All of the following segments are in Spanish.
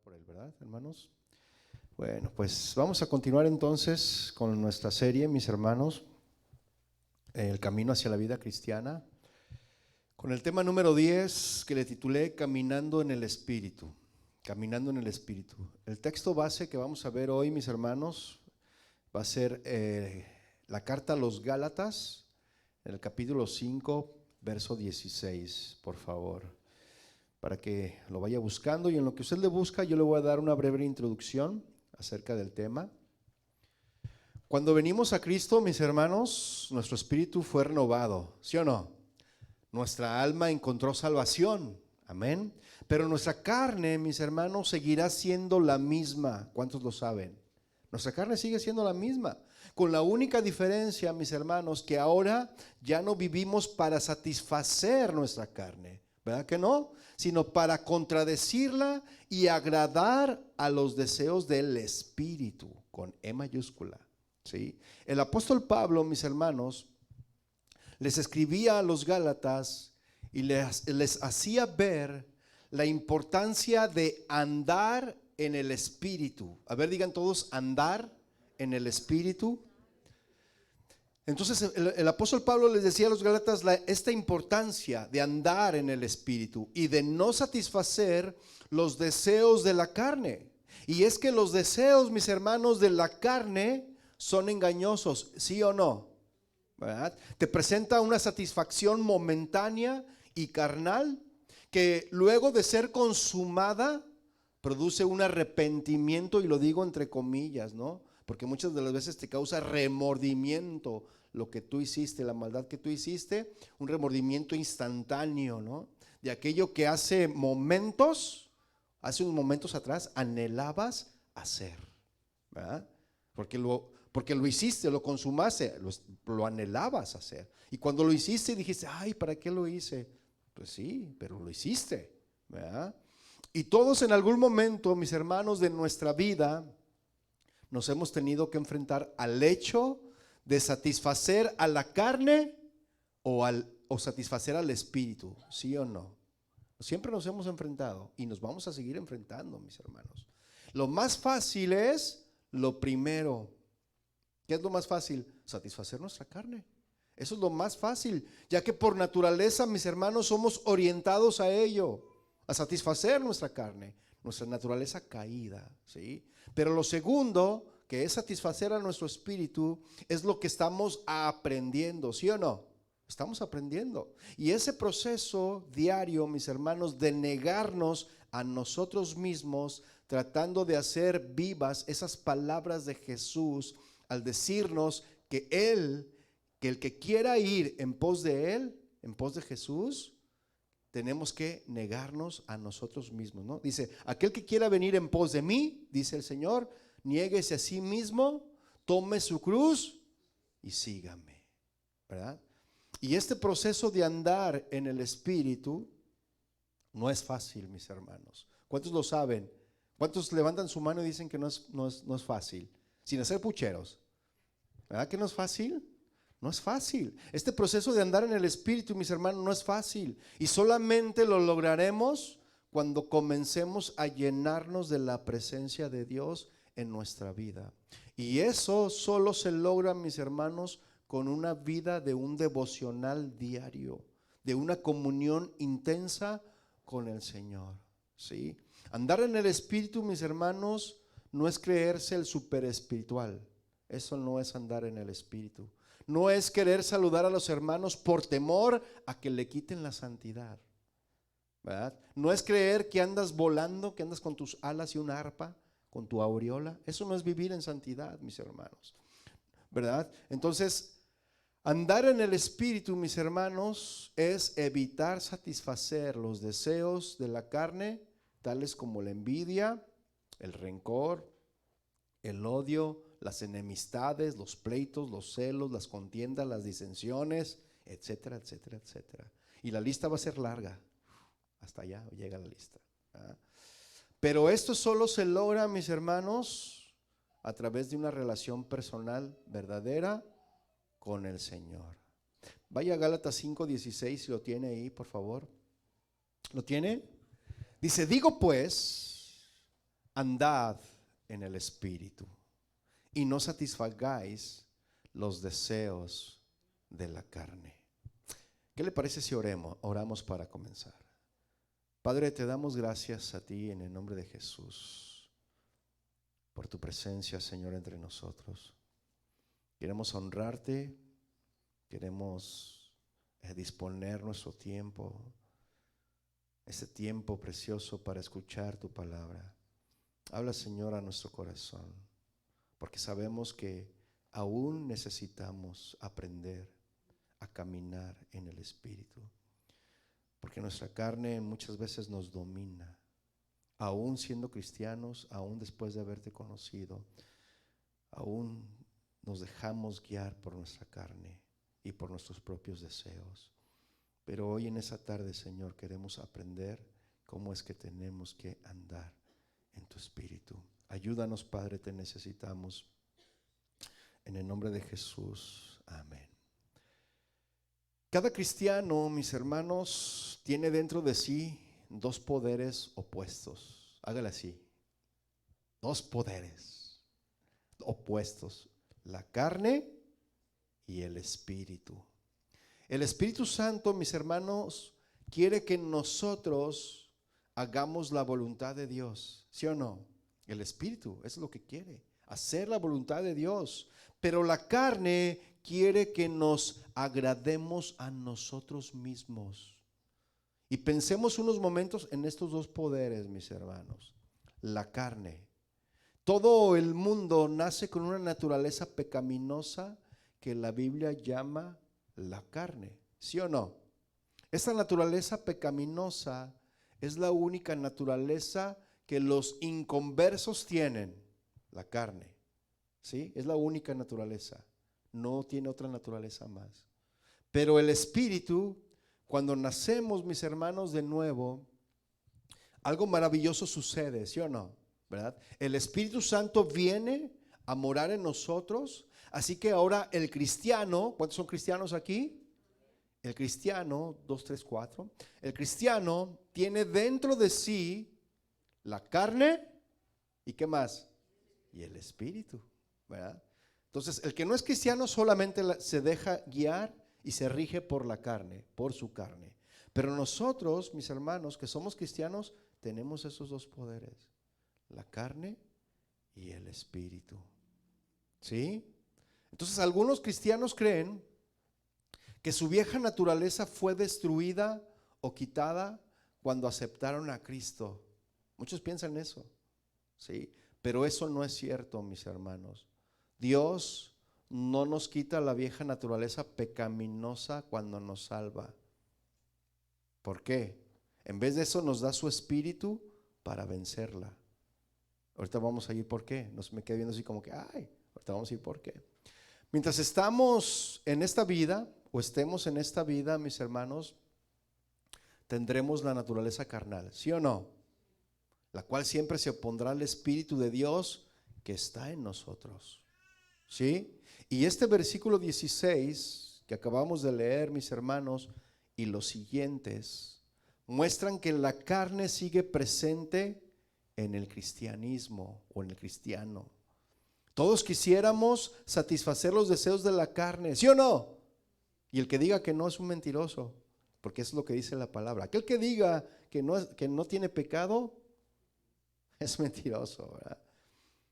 por él, ¿verdad, hermanos? Bueno, pues vamos a continuar entonces con nuestra serie, mis hermanos, El camino hacia la vida cristiana, con el tema número 10 que le titulé Caminando en el Espíritu. Caminando en el Espíritu. El texto base que vamos a ver hoy, mis hermanos, va a ser la carta a los Gálatas, en el capítulo 5, verso 16, por favor, para que lo vaya buscando, y en lo que usted le busca yo le voy a dar una breve introducción acerca del tema. Cuando venimos a Cristo, mis hermanos, nuestro espíritu fue renovado, ¿sí o no? Nuestra alma encontró salvación, amén. Pero nuestra carne, mis hermanos, seguirá siendo la misma. ¿Cuántos lo saben? Nuestra carne sigue siendo la misma, con la única diferencia, mis hermanos, que ahora ya no vivimos para satisfacer nuestra carne, ¿verdad que no? Sino para contradecirla y agradar a los deseos del Espíritu, con E mayúscula, ¿sí? El apóstol Pablo, mis hermanos, les escribía a los Gálatas y les hacía ver la importancia de andar en el Espíritu. A ver, digan todos, andar en el Espíritu. Entonces el apóstol Pablo les decía a los Gálatas esta importancia de andar en el Espíritu y de no satisfacer los deseos de la carne. Y es que los deseos, mis hermanos, de la carne son engañosos, ¿sí o no? ¿Verdad? Te presenta una satisfacción momentánea y carnal que luego de ser consumada produce un arrepentimiento, y lo digo entre comillas, ¿no? Porque muchas de las veces te causa remordimiento lo que tú hiciste, la maldad que tú hiciste, un remordimiento instantáneo, ¿no? De aquello que hace unos momentos atrás anhelabas hacer, ¿verdad? Porque lo hiciste, lo consumaste, lo anhelabas hacer. Y cuando lo hiciste dijiste, ay, ¿para qué lo hice? Pues sí, pero lo hiciste, ¿verdad? Y todos en algún momento, mis hermanos, de nuestra vida nos hemos tenido que enfrentar al hecho de satisfacer a la carne o satisfacer al espíritu, ¿sí o no? Siempre nos hemos enfrentado y nos vamos a seguir enfrentando, mis hermanos. Lo más fácil es lo primero. ¿Qué es lo más fácil? Satisfacer nuestra carne. Eso es lo más fácil, ya que por naturaleza, mis hermanos, somos orientados a ello, a satisfacer nuestra carne, nuestra naturaleza caída, ¿sí? Pero lo segundo, que es satisfacer a nuestro espíritu, es lo que estamos aprendiendo, ¿sí o no? Estamos aprendiendo. Y ese proceso diario, mis hermanos, de negarnos a nosotros mismos, tratando de hacer vivas esas palabras de Jesús, al decirnos que el que quiera ir en pos de Él, en pos de Jesús, tenemos que negarnos a nosotros mismos, ¿no? Dice, aquel que quiera venir en pos de mí, dice el Señor, niéguese a sí mismo, tome su cruz y sígame, ¿verdad? Y este proceso de andar en el Espíritu no es fácil, mis hermanos. ¿Cuántos lo saben? ¿Cuántos levantan su mano y dicen que no es fácil? Sin hacer pucheros. ¿Verdad que no es fácil? No es fácil. Este proceso de andar en el Espíritu, mis hermanos, no es fácil. Y solamente lo lograremos cuando comencemos a llenarnos de la presencia de Dios en nuestra vida. Y eso solo se logra, mis hermanos, con una vida de un devocional diario, de una comunión intensa con el Señor, ¿sí? Andar en el Espíritu, mis hermanos, no es creerse el super espiritual. Eso no es andar en el Espíritu. No es querer saludar a los hermanos por temor a que le quiten la santidad, ¿verdad? No es creer que andas volando, que andas con tus alas y una arpa, con tu aureola. Eso no es vivir en santidad, mis hermanos, ¿verdad? Entonces, andar en el Espíritu, mis hermanos, es evitar satisfacer los deseos de la carne, tales como la envidia, el rencor, el odio, las enemistades, los pleitos, los celos, las contiendas, las disensiones, etcétera, etcétera, etcétera. Y la lista va a ser larga. Hasta allá llega la lista. Pero esto solo se logra, mis hermanos, a través de una relación personal verdadera con el Señor. Vaya a Gálatas 5:16, si lo tiene ahí, por favor. ¿Lo tiene? Dice, digo pues, andad en el Espíritu y no satisfagáis los deseos de la carne. ¿Qué le parece si oramos para comenzar? Padre, te damos gracias a ti en el nombre de Jesús por tu presencia, Señor, entre nosotros. Queremos honrarte, queremos disponer nuestro tiempo, ese tiempo precioso para escuchar tu palabra. Habla, Señor, a nuestro corazón, porque sabemos que aún necesitamos aprender a caminar en el Espíritu, porque nuestra carne muchas veces nos domina, aún siendo cristianos, aún después de haberte conocido, aún nos dejamos guiar por nuestra carne y por nuestros propios deseos. Pero hoy en esa tarde, Señor, queremos aprender cómo es que tenemos que andar en tu Espíritu. Ayúdanos, Padre, te necesitamos. En el nombre de Jesús, amén. Cada cristiano, mis hermanos, tiene dentro de sí dos poderes opuestos. Hágale así. Dos poderes opuestos. La carne y el Espíritu. El Espíritu Santo, mis hermanos, quiere que nosotros hagamos la voluntad de Dios. ¿Sí o no? El Espíritu es lo que quiere, hacer la voluntad de Dios. Pero la carne quiere que nos agrademos a nosotros mismos. Y pensemos unos momentos en estos dos poderes, mis hermanos. La carne. Todo el mundo nace con una naturaleza pecaminosa que la Biblia llama la carne. ¿Sí o no? Esta naturaleza pecaminosa es la única naturaleza que los inconversos tienen, la carne. ¿Sí? Es la única naturaleza. No tiene otra naturaleza más. Pero el Espíritu, cuando nacemos, mis hermanos, de nuevo, algo maravilloso sucede, ¿sí o no? ¿Verdad? El Espíritu Santo viene a morar en nosotros, así que ahora el cristiano, ¿cuántos son cristianos aquí? El cristiano, 2, 3, 4, el cristiano tiene dentro de sí la carne y ¿qué más? Y el Espíritu, ¿verdad? Entonces, el que no es cristiano solamente se deja guiar y se rige por la carne, por su carne. Pero nosotros, mis hermanos, que somos cristianos, tenemos esos dos poderes, la carne y el Espíritu. ¿Sí? Entonces, algunos cristianos creen que su vieja naturaleza fue destruida o quitada cuando aceptaron a Cristo. Muchos piensan eso, ¿sí? Pero eso no es cierto, mis hermanos. Dios no nos quita la vieja naturaleza pecaminosa cuando nos salva. ¿Por qué? En vez de eso nos da su Espíritu para vencerla. Ahorita vamos a ir por qué. Me quedé viendo así como que, ahorita vamos a ir por qué. Mientras estamos en esta vida, o estemos en esta vida, mis hermanos, tendremos la naturaleza carnal, ¿sí o no? La cual siempre se opondrá al Espíritu de Dios que está en nosotros, ¿sí? Y este versículo 16 que acabamos de leer, mis hermanos, y los siguientes, muestran que la carne sigue presente en el cristianismo o en el cristiano. Todos quisiéramos satisfacer los deseos de la carne, ¿sí o no? Y el que diga que no es un mentiroso, porque es lo que dice la palabra. Aquel que diga que no tiene pecado es mentiroso, ¿verdad?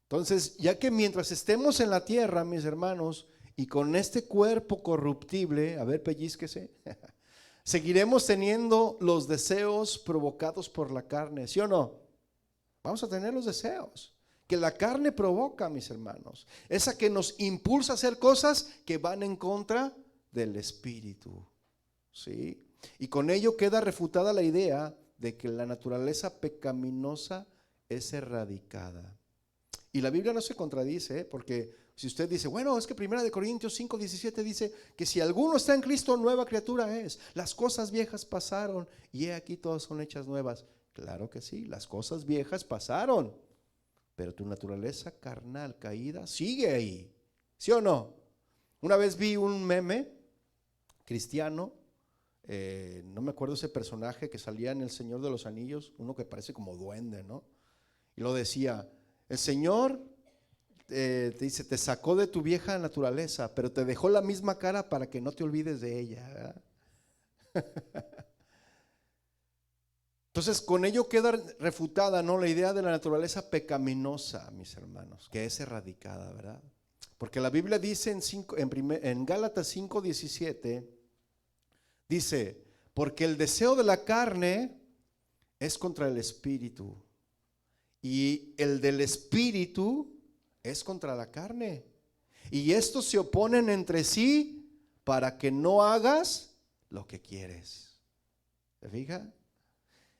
Entonces, ya que mientras estemos en la tierra, mis hermanos, y con este cuerpo corruptible, a ver, pellizquese, seguiremos teniendo los deseos provocados por la carne, ¿sí o no? Vamos a tener los deseos que la carne provoca, mis hermanos. Esa que nos impulsa a hacer cosas que van en contra del Espíritu, ¿sí? Y con ello queda refutada la idea de que la naturaleza pecaminosa es erradicada. Y la Biblia no se contradice, porque si usted dice, bueno, es que 1 Corintios 5:17 dice que si alguno está en Cristo, nueva criatura es. Las cosas viejas pasaron y he aquí todas son hechas nuevas. Claro que sí, las cosas viejas pasaron, pero tu naturaleza carnal caída sigue ahí, ¿sí o no? Una vez vi un meme cristiano, no me acuerdo ese personaje que salía en El Señor de los Anillos, uno que parece como duende, ¿no? Y lo decía, el Señor te dice, te sacó de tu vieja naturaleza, pero te dejó la misma cara para que no te olvides de ella, ¿verdad? Entonces, con ello queda refutada, ¿no?, la idea de la naturaleza pecaminosa, mis hermanos, que es erradicada, ¿verdad? Porque la Biblia dice en Gálatas 5:17, dice, porque el deseo de la carne es contra el espíritu y el del espíritu es contra la carne. Y estos se oponen entre sí para que no hagas lo que quieres. ¿Se fija?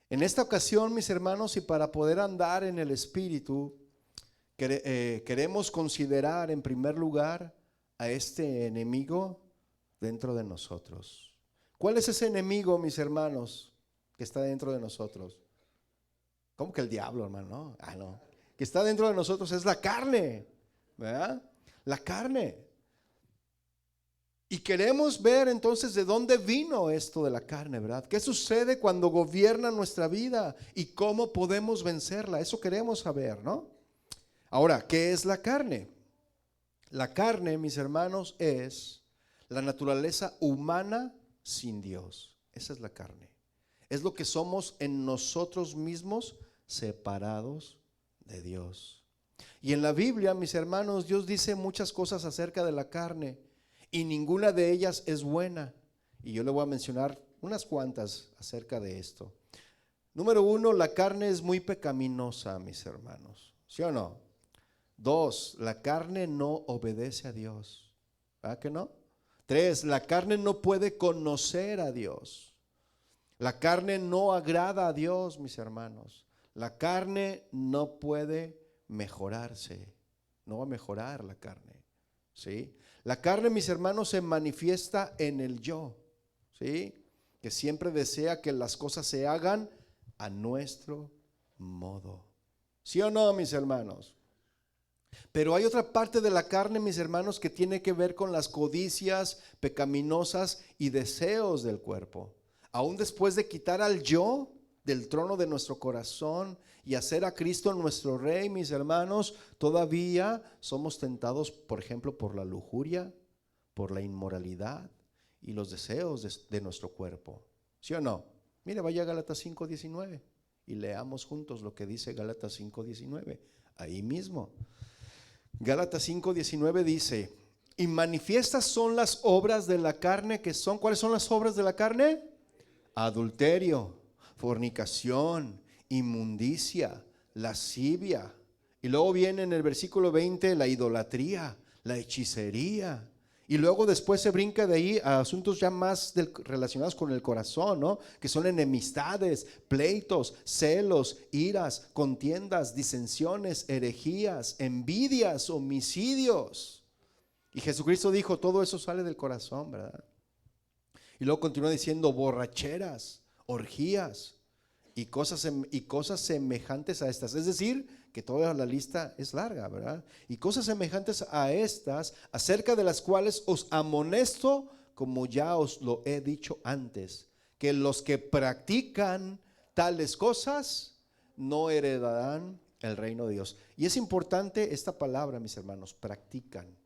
En esta ocasión, mis hermanos, y para poder andar en el espíritu, queremos considerar en primer lugar a este enemigo dentro de nosotros. ¿Cuál es ese enemigo, mis hermanos, que está dentro de nosotros? ¿Cómo que el diablo, hermano? No, no. Que está dentro de nosotros es la carne, ¿verdad? La carne. Y queremos ver entonces de dónde vino esto de la carne, ¿verdad? ¿Qué sucede cuando gobierna nuestra vida y cómo podemos vencerla? Eso queremos saber, ¿no? Ahora, ¿qué es la carne? La carne, mis hermanos, es la naturaleza humana sin Dios. Esa es la carne. Es lo que somos en nosotros mismos separados de Dios. Y en la Biblia, mis hermanos, Dios dice muchas cosas acerca de la carne y ninguna de ellas es buena. Y yo le voy a mencionar unas cuantas acerca de esto. Número 1, la carne es muy pecaminosa, mis hermanos. ¿Sí o no? 2, la carne no obedece a Dios. ¿Verdad que no? 3, la carne no puede conocer a Dios. La carne no agrada a Dios, mis hermanos. La carne no puede mejorarse. No va a mejorar la carne. ¿Sí? La carne, mis hermanos, se manifiesta en el yo. ¿Sí? Que siempre desea que las cosas se hagan a nuestro modo. ¿Sí o no, mis hermanos? Pero hay otra parte de la carne, mis hermanos, que tiene que ver con las codicias pecaminosas y deseos del cuerpo. Aún después de quitar al yo del trono de nuestro corazón y hacer a Cristo nuestro Rey, mis hermanos, todavía somos tentados, por ejemplo, por la lujuria, por la inmoralidad y los deseos de nuestro cuerpo. ¿Sí o no? Mire, vaya a Gálatas 5:19 y leamos juntos lo que dice Gálatas 5:19. Ahí mismo. Gálatas 5:19 dice, y manifiestas son las obras de la carne que son, ¿cuáles son las obras de la carne? Adulterio, fornicación, inmundicia, lascivia. Y luego viene en el versículo 20 la idolatría, la hechicería. Y luego después se brinca de ahí a asuntos ya más relacionados con el corazón, ¿no? Que son enemistades, pleitos, celos, iras, contiendas, disensiones, herejías, envidias, homicidios. Y Jesucristo dijo, todo eso sale del corazón, ¿verdad? Y luego continúa diciendo borracheras, orgías y cosas semejantes a estas. Es decir, que toda la lista es larga, ¿verdad? Y cosas semejantes a estas, acerca de las cuales os amonesto, como ya os lo he dicho antes, que los que practican tales cosas no heredarán el reino de Dios. Y es importante esta palabra, mis hermanos, practican,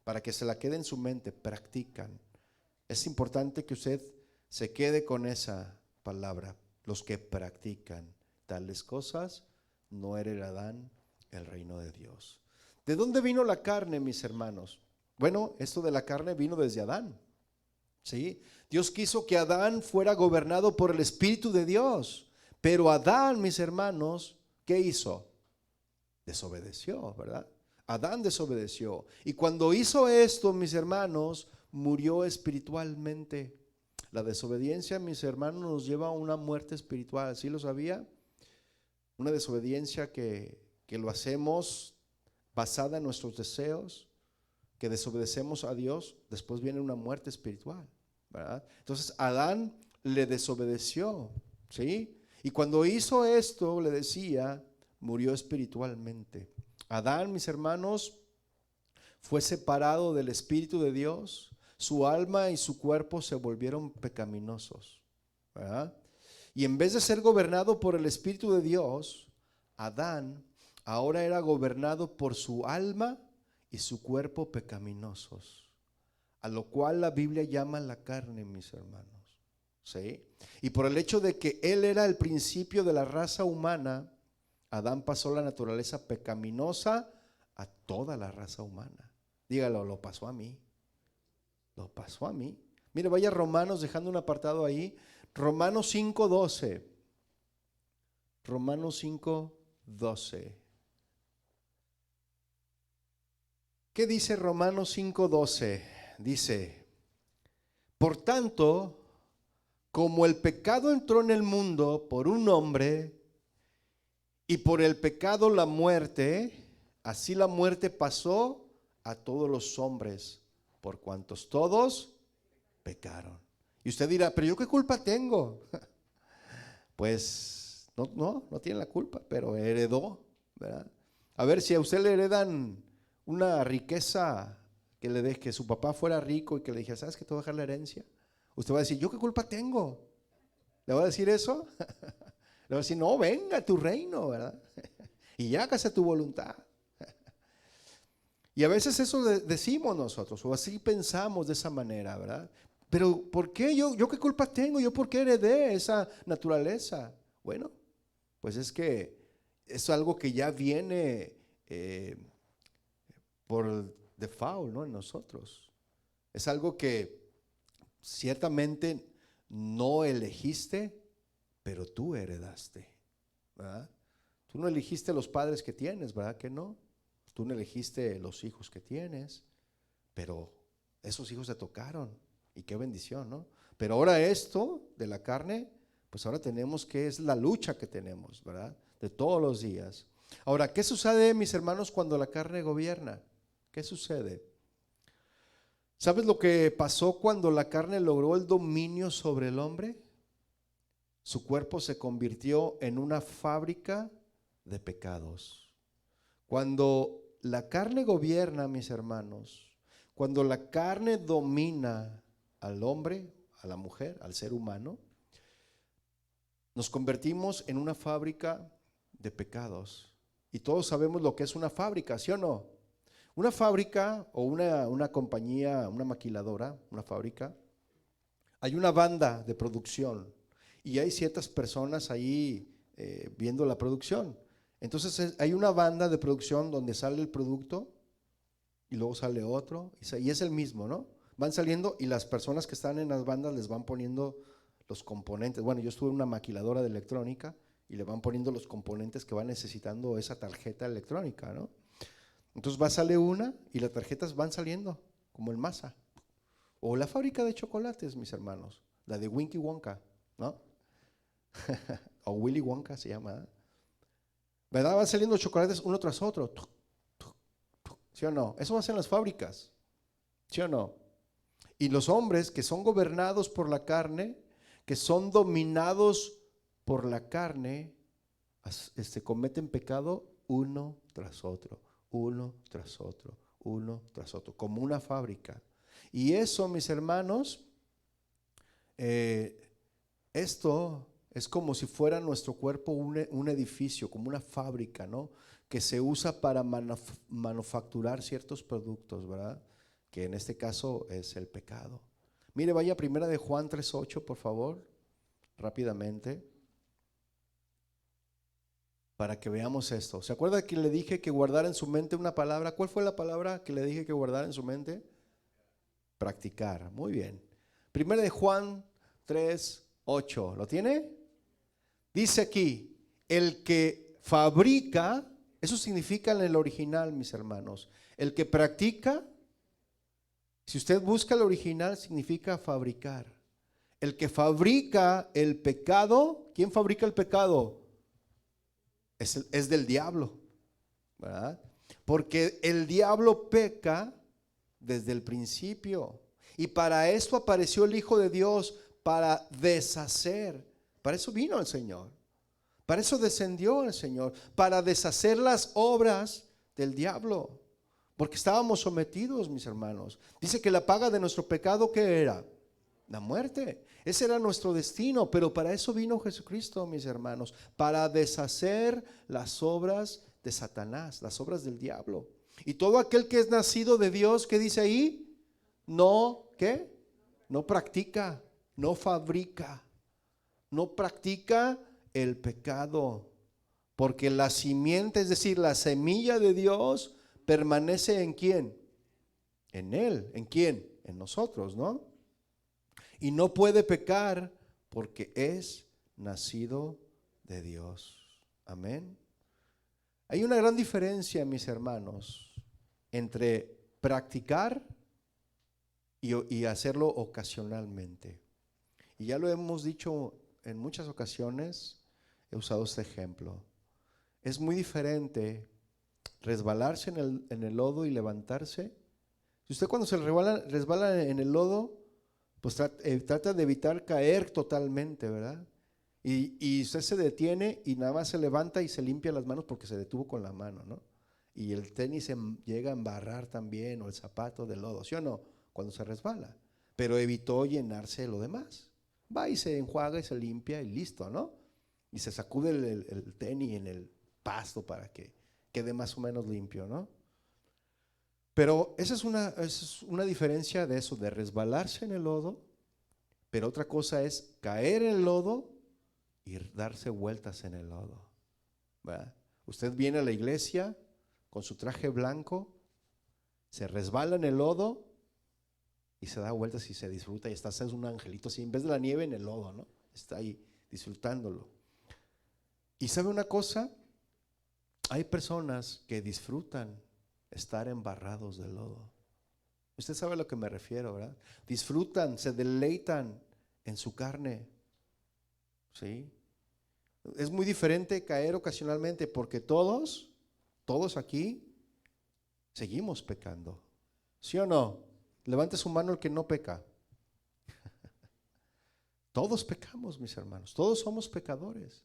para que se la quede en su mente, practican. Es importante que usted se quede con esa palabra. Los que practican tales cosas no heredarán el reino de Dios. ¿De dónde vino la carne, mis hermanos? Bueno, esto de la carne vino desde Adán. ¿Sí? Dios quiso que Adán fuera gobernado por el Espíritu de Dios. Pero Adán, mis hermanos, ¿qué hizo? Desobedeció, ¿verdad? Adán desobedeció. Y cuando hizo esto, mis hermanos, murió espiritualmente. La desobediencia, mis hermanos, nos lleva a una muerte espiritual. ¿Sí lo sabía? Una desobediencia que lo hacemos basada en nuestros deseos, que desobedecemos a Dios, después viene una muerte espiritual, ¿verdad? Entonces Adán le desobedeció, ¿sí? Y cuando hizo esto, le decía, murió espiritualmente. Adán, mis hermanos, fue separado del Espíritu de Dios. Su alma y su cuerpo se volvieron pecaminosos, ¿verdad? Y en vez de ser gobernado por el Espíritu de Dios, Adán ahora era gobernado por su alma y su cuerpo pecaminosos, a lo cual la Biblia llama la carne, mis hermanos. ¿Sí? Y por el hecho de que él era el principio de la raza humana, Adán pasó la naturaleza pecaminosa a toda la raza humana. Dígalo, lo pasó a mí. Lo pasó a mí. Mire, vaya a Romanos, dejando un apartado ahí. Romanos 5:12. Romanos 5:12. ¿Qué dice Romanos 5:12? Dice, por tanto, como el pecado entró en el mundo por un hombre, y por el pecado la muerte, así la muerte pasó a todos los hombres, por cuantos todos pecaron. Y usted dirá, pero ¿yo qué culpa tengo? Pues no tiene la culpa, pero heredó, ¿verdad? A ver, si a usted le heredan una riqueza que su papá fuera rico y que le dije, ¿sabes que te voy a dejar la herencia? Usted va a decir, ¿yo qué culpa tengo? ¿Le va a decir eso? Le va a decir, no, venga a tu reino, ¿verdad? Y hágase tu voluntad. Y a veces eso decimos nosotros, o así pensamos de esa manera, ¿verdad? Pero ¿por qué yo qué culpa tengo? ¿Yo por qué heredé esa naturaleza? Bueno, pues es que es algo que ya viene por default, ¿no? En nosotros. Es algo que ciertamente no elegiste, pero tú heredaste, ¿verdad? Tú no elegiste los padres que tienes, ¿verdad que no? Tú no elegiste los hijos que tienes, pero esos hijos te tocaron y qué bendición, ¿no? Pero ahora esto de la carne, pues ahora tenemos que es la lucha que tenemos, ¿verdad? De todos los días. Ahora, ¿qué sucede, mis hermanos, cuando la carne gobierna? ¿Qué sucede? ¿Sabes lo que pasó cuando la carne logró el dominio sobre el hombre? Su cuerpo se convirtió en una fábrica de pecados. Cuando la carne gobierna, mis hermanos, cuando la carne domina al hombre, a la mujer, al ser humano, nos convertimos en una fábrica de pecados. Y todos sabemos lo que es una fábrica, ¿sí o no? Una fábrica o una compañía, una maquiladora, una fábrica, hay una banda de producción y hay ciertas personas ahí viendo la producción. Entonces hay una banda de producción donde sale el producto y luego sale otro y es el mismo, ¿no? Van saliendo y las personas que están en las bandas les van poniendo los componentes. Bueno, yo estuve en una maquiladora de electrónica y le van poniendo los componentes que va necesitando esa tarjeta electrónica, ¿no? Entonces sale una y las tarjetas van saliendo como en masa. O la fábrica de chocolates, mis hermanos, la de Winky Wonka, ¿no? O Willy Wonka se llama, ¿eh? ¿Verdad? Van saliendo chocolates uno tras otro. ¿Sí o no? Eso hacen las fábricas. ¿Sí o no? Y los hombres que son gobernados por la carne, que son dominados por la carne, cometen pecado uno tras otro, uno tras otro, uno tras otro, como una fábrica. Y eso, mis hermanos, esto es como si fuera nuestro cuerpo un edificio, como una fábrica, ¿no? Que se usa para manufacturar ciertos productos, ¿verdad? Que en este caso es el pecado. Mire, vaya a primera de Juan 3:8, por favor, rápidamente, para que veamos esto. ¿Se acuerda que le dije que guardara en su mente una palabra? ¿Cuál fue la palabra que le dije que guardara en su mente? Practicar. Muy bien. Primera de Juan 3:8. ¿Lo tiene? Dice aquí, el que fabrica, eso significa en el original, mis hermanos, el que practica, si usted busca el original, significa fabricar. El que fabrica el pecado, ¿quién fabrica el pecado? Es del diablo, ¿verdad? Porque el diablo peca desde el principio. Y para esto apareció el Hijo de Dios, para deshacer. Para eso vino el Señor. Para eso descendió el Señor, para deshacer las obras del diablo. Porque estábamos sometidos, mis hermanos. Dice que la paga de nuestro pecado, ¿qué era? La muerte. Ese era nuestro destino, pero para eso vino Jesucristo, mis hermanos, para deshacer las obras de Satanás, las obras del diablo. Y todo aquel que es nacido de Dios, ¿qué dice ahí? No, ¿qué? No practica, no fabrica, no practica el pecado. Porque la simiente, es decir, la semilla de Dios, permanece ¿en quién? En Él. ¿En quién? En nosotros, ¿no? Y no puede pecar porque es nacido de Dios. Amén. Hay una gran diferencia, mis hermanos, entre practicar y hacerlo ocasionalmente. Y ya lo hemos dicho en muchas ocasiones, he usado este ejemplo. Es muy diferente resbalarse en el lodo y levantarse. Si usted cuando se resbala en el lodo, pues trata de evitar caer totalmente, ¿verdad? Y usted se detiene y nada más se levanta y se limpia las manos porque se detuvo con la mano, ¿no? Y el tenis se llega a embarrar también, o el zapato de lodo, ¿sí o no? Cuando se resbala. Pero evitó llenarse de lo demás. Va y se enjuaga y se limpia y listo, ¿no? Y se sacude el tenis en el pasto para que quede más o menos limpio, ¿no? Pero esa es una diferencia de eso, de resbalarse en el lodo, pero otra cosa es caer en el lodo y darse vueltas en el lodo, ¿verdad? Usted viene a la iglesia con su traje blanco, se resbala en el lodo y se da vueltas y se disfruta y es un angelito así, en vez de la nieve en el lodo, ¿no? Está ahí disfrutándolo. Y ¿sabe una cosa? Hay personas que disfrutan estar embarrados de lodo. Usted sabe a lo que me refiero, ¿verdad? Disfrutan, se deleitan en su carne. ¿Sí? Es muy diferente caer ocasionalmente porque todos aquí seguimos pecando. ¿Sí o no? Levante su mano el que no peca. Todos pecamos, mis hermanos. Todos somos pecadores.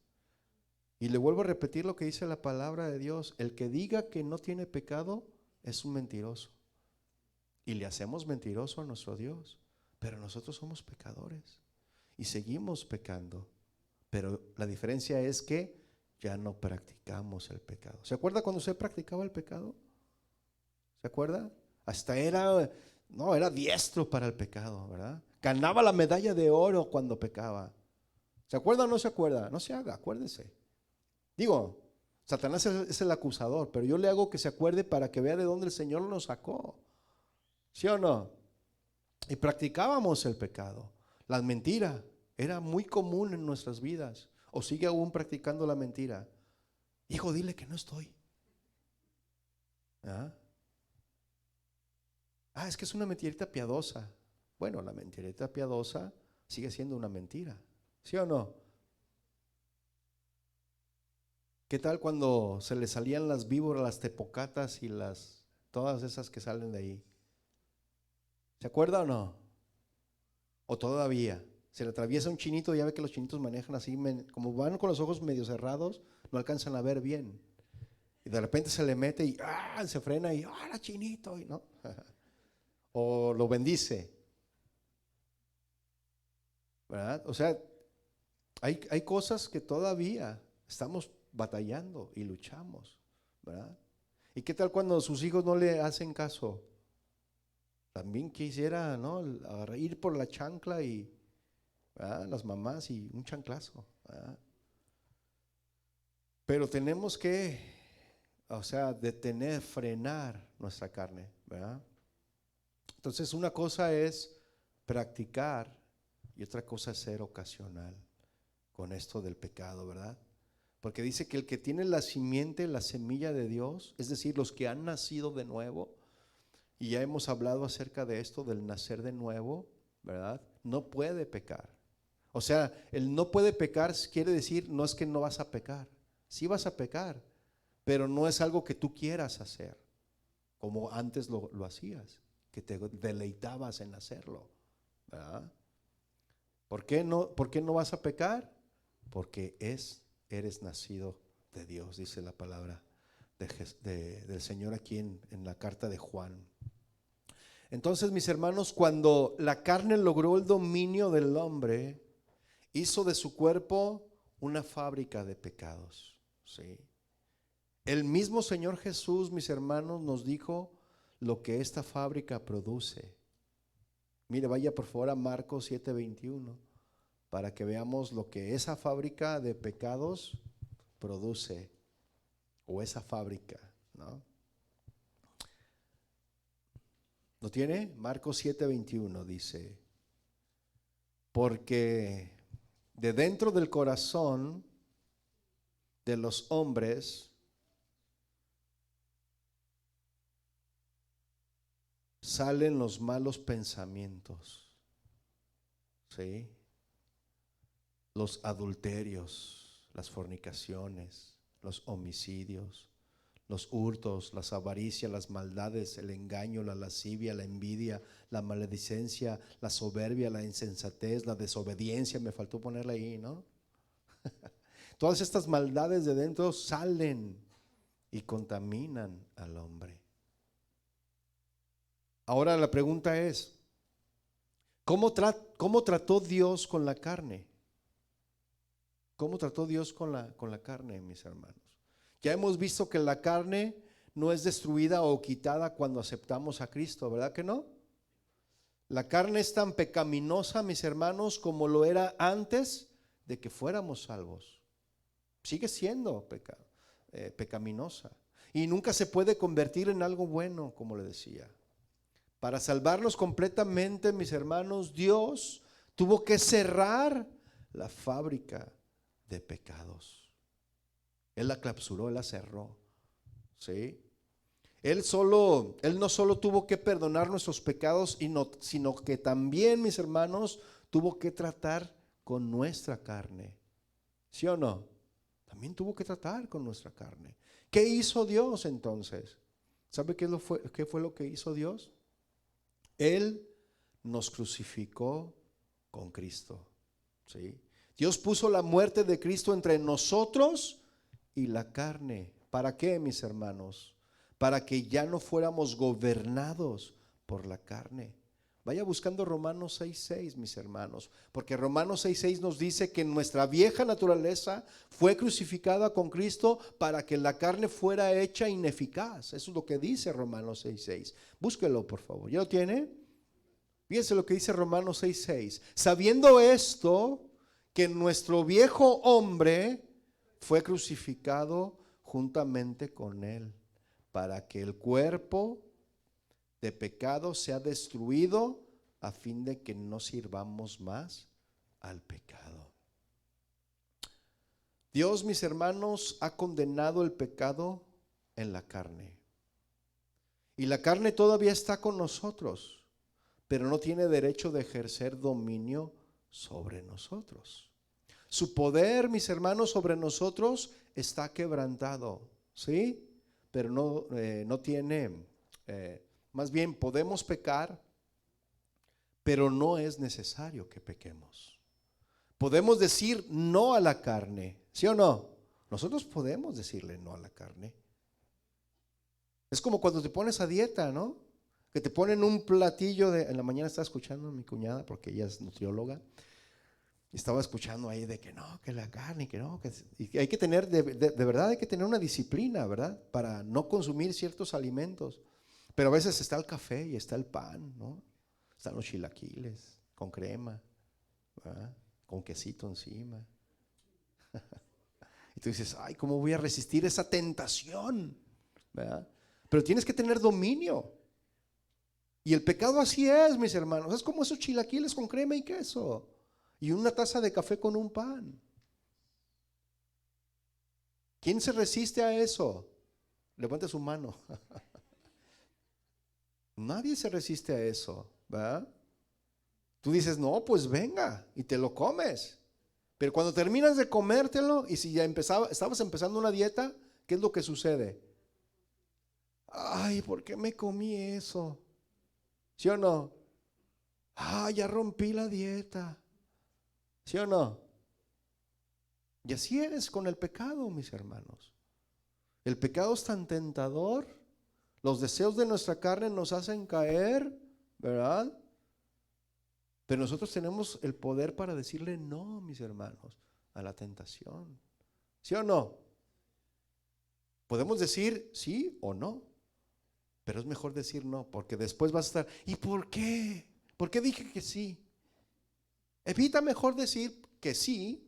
Y le vuelvo a repetir lo que dice la palabra de Dios. El que diga que no tiene pecado es un mentiroso. Y le hacemos mentiroso a nuestro Dios. Pero nosotros somos pecadores. Y seguimos pecando. Pero la diferencia es que ya no practicamos el pecado. ¿Se acuerda cuando usted practicaba el pecado? ¿Se acuerda? Hasta era diestro para el pecado, ¿verdad? Ganaba la medalla de oro cuando pecaba. ¿Se acuerda o no se acuerda? No se haga, acuérdese. Digo, Satanás es el acusador, pero yo le hago que se acuerde para que vea de dónde el Señor nos sacó. ¿Sí o no? Y practicábamos el pecado. La mentira era muy común en nuestras vidas. O sigue aún practicando la mentira. Hijo, dile que no estoy. ¿Ah? Es que es una mentirita piadosa. Bueno, la mentirita piadosa sigue siendo una mentira. ¿Sí o no? ¿Qué tal cuando se le salían las víboras, las tepocatas y todas esas que salen de ahí? ¿Se acuerda o no? ¿O todavía? Se le atraviesa un chinito, ya ve que los chinitos manejan así, como van con los ojos medio cerrados, no alcanzan a ver bien. Y de repente se le mete y se frena y ¡ah, chinito! Y, ¿no? O lo bendice, ¿verdad? O sea, hay cosas que todavía estamos batallando y luchamos, ¿verdad? ¿Y qué tal cuando sus hijos no le hacen caso? También quisiera, ¿no? Ir por la chancla y, ¿verdad? Las mamás y un chanclazo, ¿verdad? Pero tenemos que, o sea, detener, frenar nuestra carne, ¿verdad? Entonces una cosa es practicar y otra cosa es ser ocasional con esto del pecado, ¿verdad? Porque dice que el que tiene la simiente, la semilla de Dios, es decir, los que han nacido de nuevo, y ya hemos hablado acerca de esto, del nacer de nuevo, ¿verdad? No puede pecar. O sea, el no puede pecar quiere decir no es que no vas a pecar, sí vas a pecar, pero no es algo que tú quieras hacer, como antes lo hacías, que te deleitabas en hacerlo, ¿verdad? ¿Por qué no vas a pecar? Porque eres nacido de Dios, dice la palabra del Señor aquí en la carta de Juan. Entonces, mis hermanos, cuando la carne logró el dominio del hombre, hizo de su cuerpo una fábrica de pecados, ¿sí? El mismo Señor Jesús, mis hermanos, nos dijo lo que esta fábrica produce. Mire, vaya por favor a Marcos 7:21 para que veamos lo que esa fábrica de pecados produce, o esa fábrica, ¿no? ¿Lo tiene? Marcos 7:21 dice: porque de dentro del corazón de los hombres salen los malos pensamientos, ¿sí? Los adulterios, las fornicaciones, los homicidios, los hurtos, las avaricias, las maldades, el engaño, la lascivia, la envidia, la maledicencia, la soberbia, la insensatez, la desobediencia. Me faltó ponerla ahí, ¿no? Todas estas maldades de dentro salen y contaminan al hombre. Ahora la pregunta es, ¿cómo trató Dios con la carne? ¿Cómo trató Dios con la carne, mis hermanos? Ya hemos visto que la carne no es destruida o quitada cuando aceptamos a Cristo, ¿verdad que no? La carne es tan pecaminosa, mis hermanos, como lo era antes de que fuéramos salvos. Sigue siendo pecaminosa y nunca se puede convertir en algo bueno, como le decía. Para salvarnos completamente, mis hermanos, Dios tuvo que cerrar la fábrica de pecados. Él la clausuró, Él la cerró, ¿sí? Él no solo tuvo que perdonar nuestros pecados, sino que también, mis hermanos, tuvo que tratar con nuestra carne. ¿Sí o no? También tuvo que tratar con nuestra carne. ¿Qué hizo Dios entonces? ¿Sabe qué fue lo que hizo Dios? Él nos crucificó con Cristo, ¿sí? Dios puso la muerte de Cristo entre nosotros y la carne. ¿Para qué, mis hermanos? Para que ya no fuéramos gobernados por la carne. Vaya buscando Romanos 6:6, mis hermanos, porque Romanos 6:6 nos dice que nuestra vieja naturaleza fue crucificada con Cristo para que la carne fuera hecha ineficaz. Eso es lo que dice Romanos 6:6. Búsquelo, por favor. ¿Ya lo tiene? Fíjense lo que dice Romanos 6:6. Sabiendo esto, que nuestro viejo hombre fue crucificado juntamente con él, para que el cuerpo de pecado sea destruido, a fin de que no sirvamos más al pecado. Dios, mis hermanos, ha condenado el pecado en la carne. Y la carne todavía está con nosotros, pero no tiene derecho de ejercer dominio sobre nosotros. Su poder, mis hermanos, sobre nosotros está quebrantado, ¿sí? Pero no tiene, más bien podemos pecar, pero no es necesario que pequemos. Podemos decir no a la carne, ¿sí o no? Nosotros podemos decirle no a la carne. Es como cuando te pones a dieta, ¿no? Que te ponen un platillo en la mañana estaba escuchando a mi cuñada, porque ella es nutrióloga, y estaba escuchando ahí de que no, que la carne, que no, y hay que tener, de verdad hay que tener una disciplina, ¿verdad? Para no consumir ciertos alimentos. Pero a veces está el café y está el pan, ¿no? Están los chilaquiles con crema, ¿verdad? Con quesito encima. Y tú dices, ay, ¿cómo voy a resistir esa tentación? ¿Verdad? Pero tienes que tener dominio. Y el pecado así es, mis hermanos. Es como esos chilaquiles con crema y queso. Y una taza de café con un pan. ¿Quién se resiste a eso? Levante su mano. Nadie se resiste a eso, ¿verdad? Tú dices, no, pues venga, y te lo comes. Pero cuando terminas de comértelo, y si ya estabas empezando una dieta, ¿qué es lo que sucede? Ay, ¿por qué me comí eso? ¿Sí o no? Ah, ya rompí la dieta. ¿Sí o no? Y así es con el pecado, mis hermanos. El pecado es tan tentador. Los deseos de nuestra carne nos hacen caer, ¿verdad? Pero nosotros tenemos el poder para decirle no, mis hermanos, a la tentación. ¿Sí o no? Podemos decir sí o no, pero es mejor decir no, porque después vas a estar, ¿y por qué? ¿Por qué dije que sí? Evita mejor decir que sí,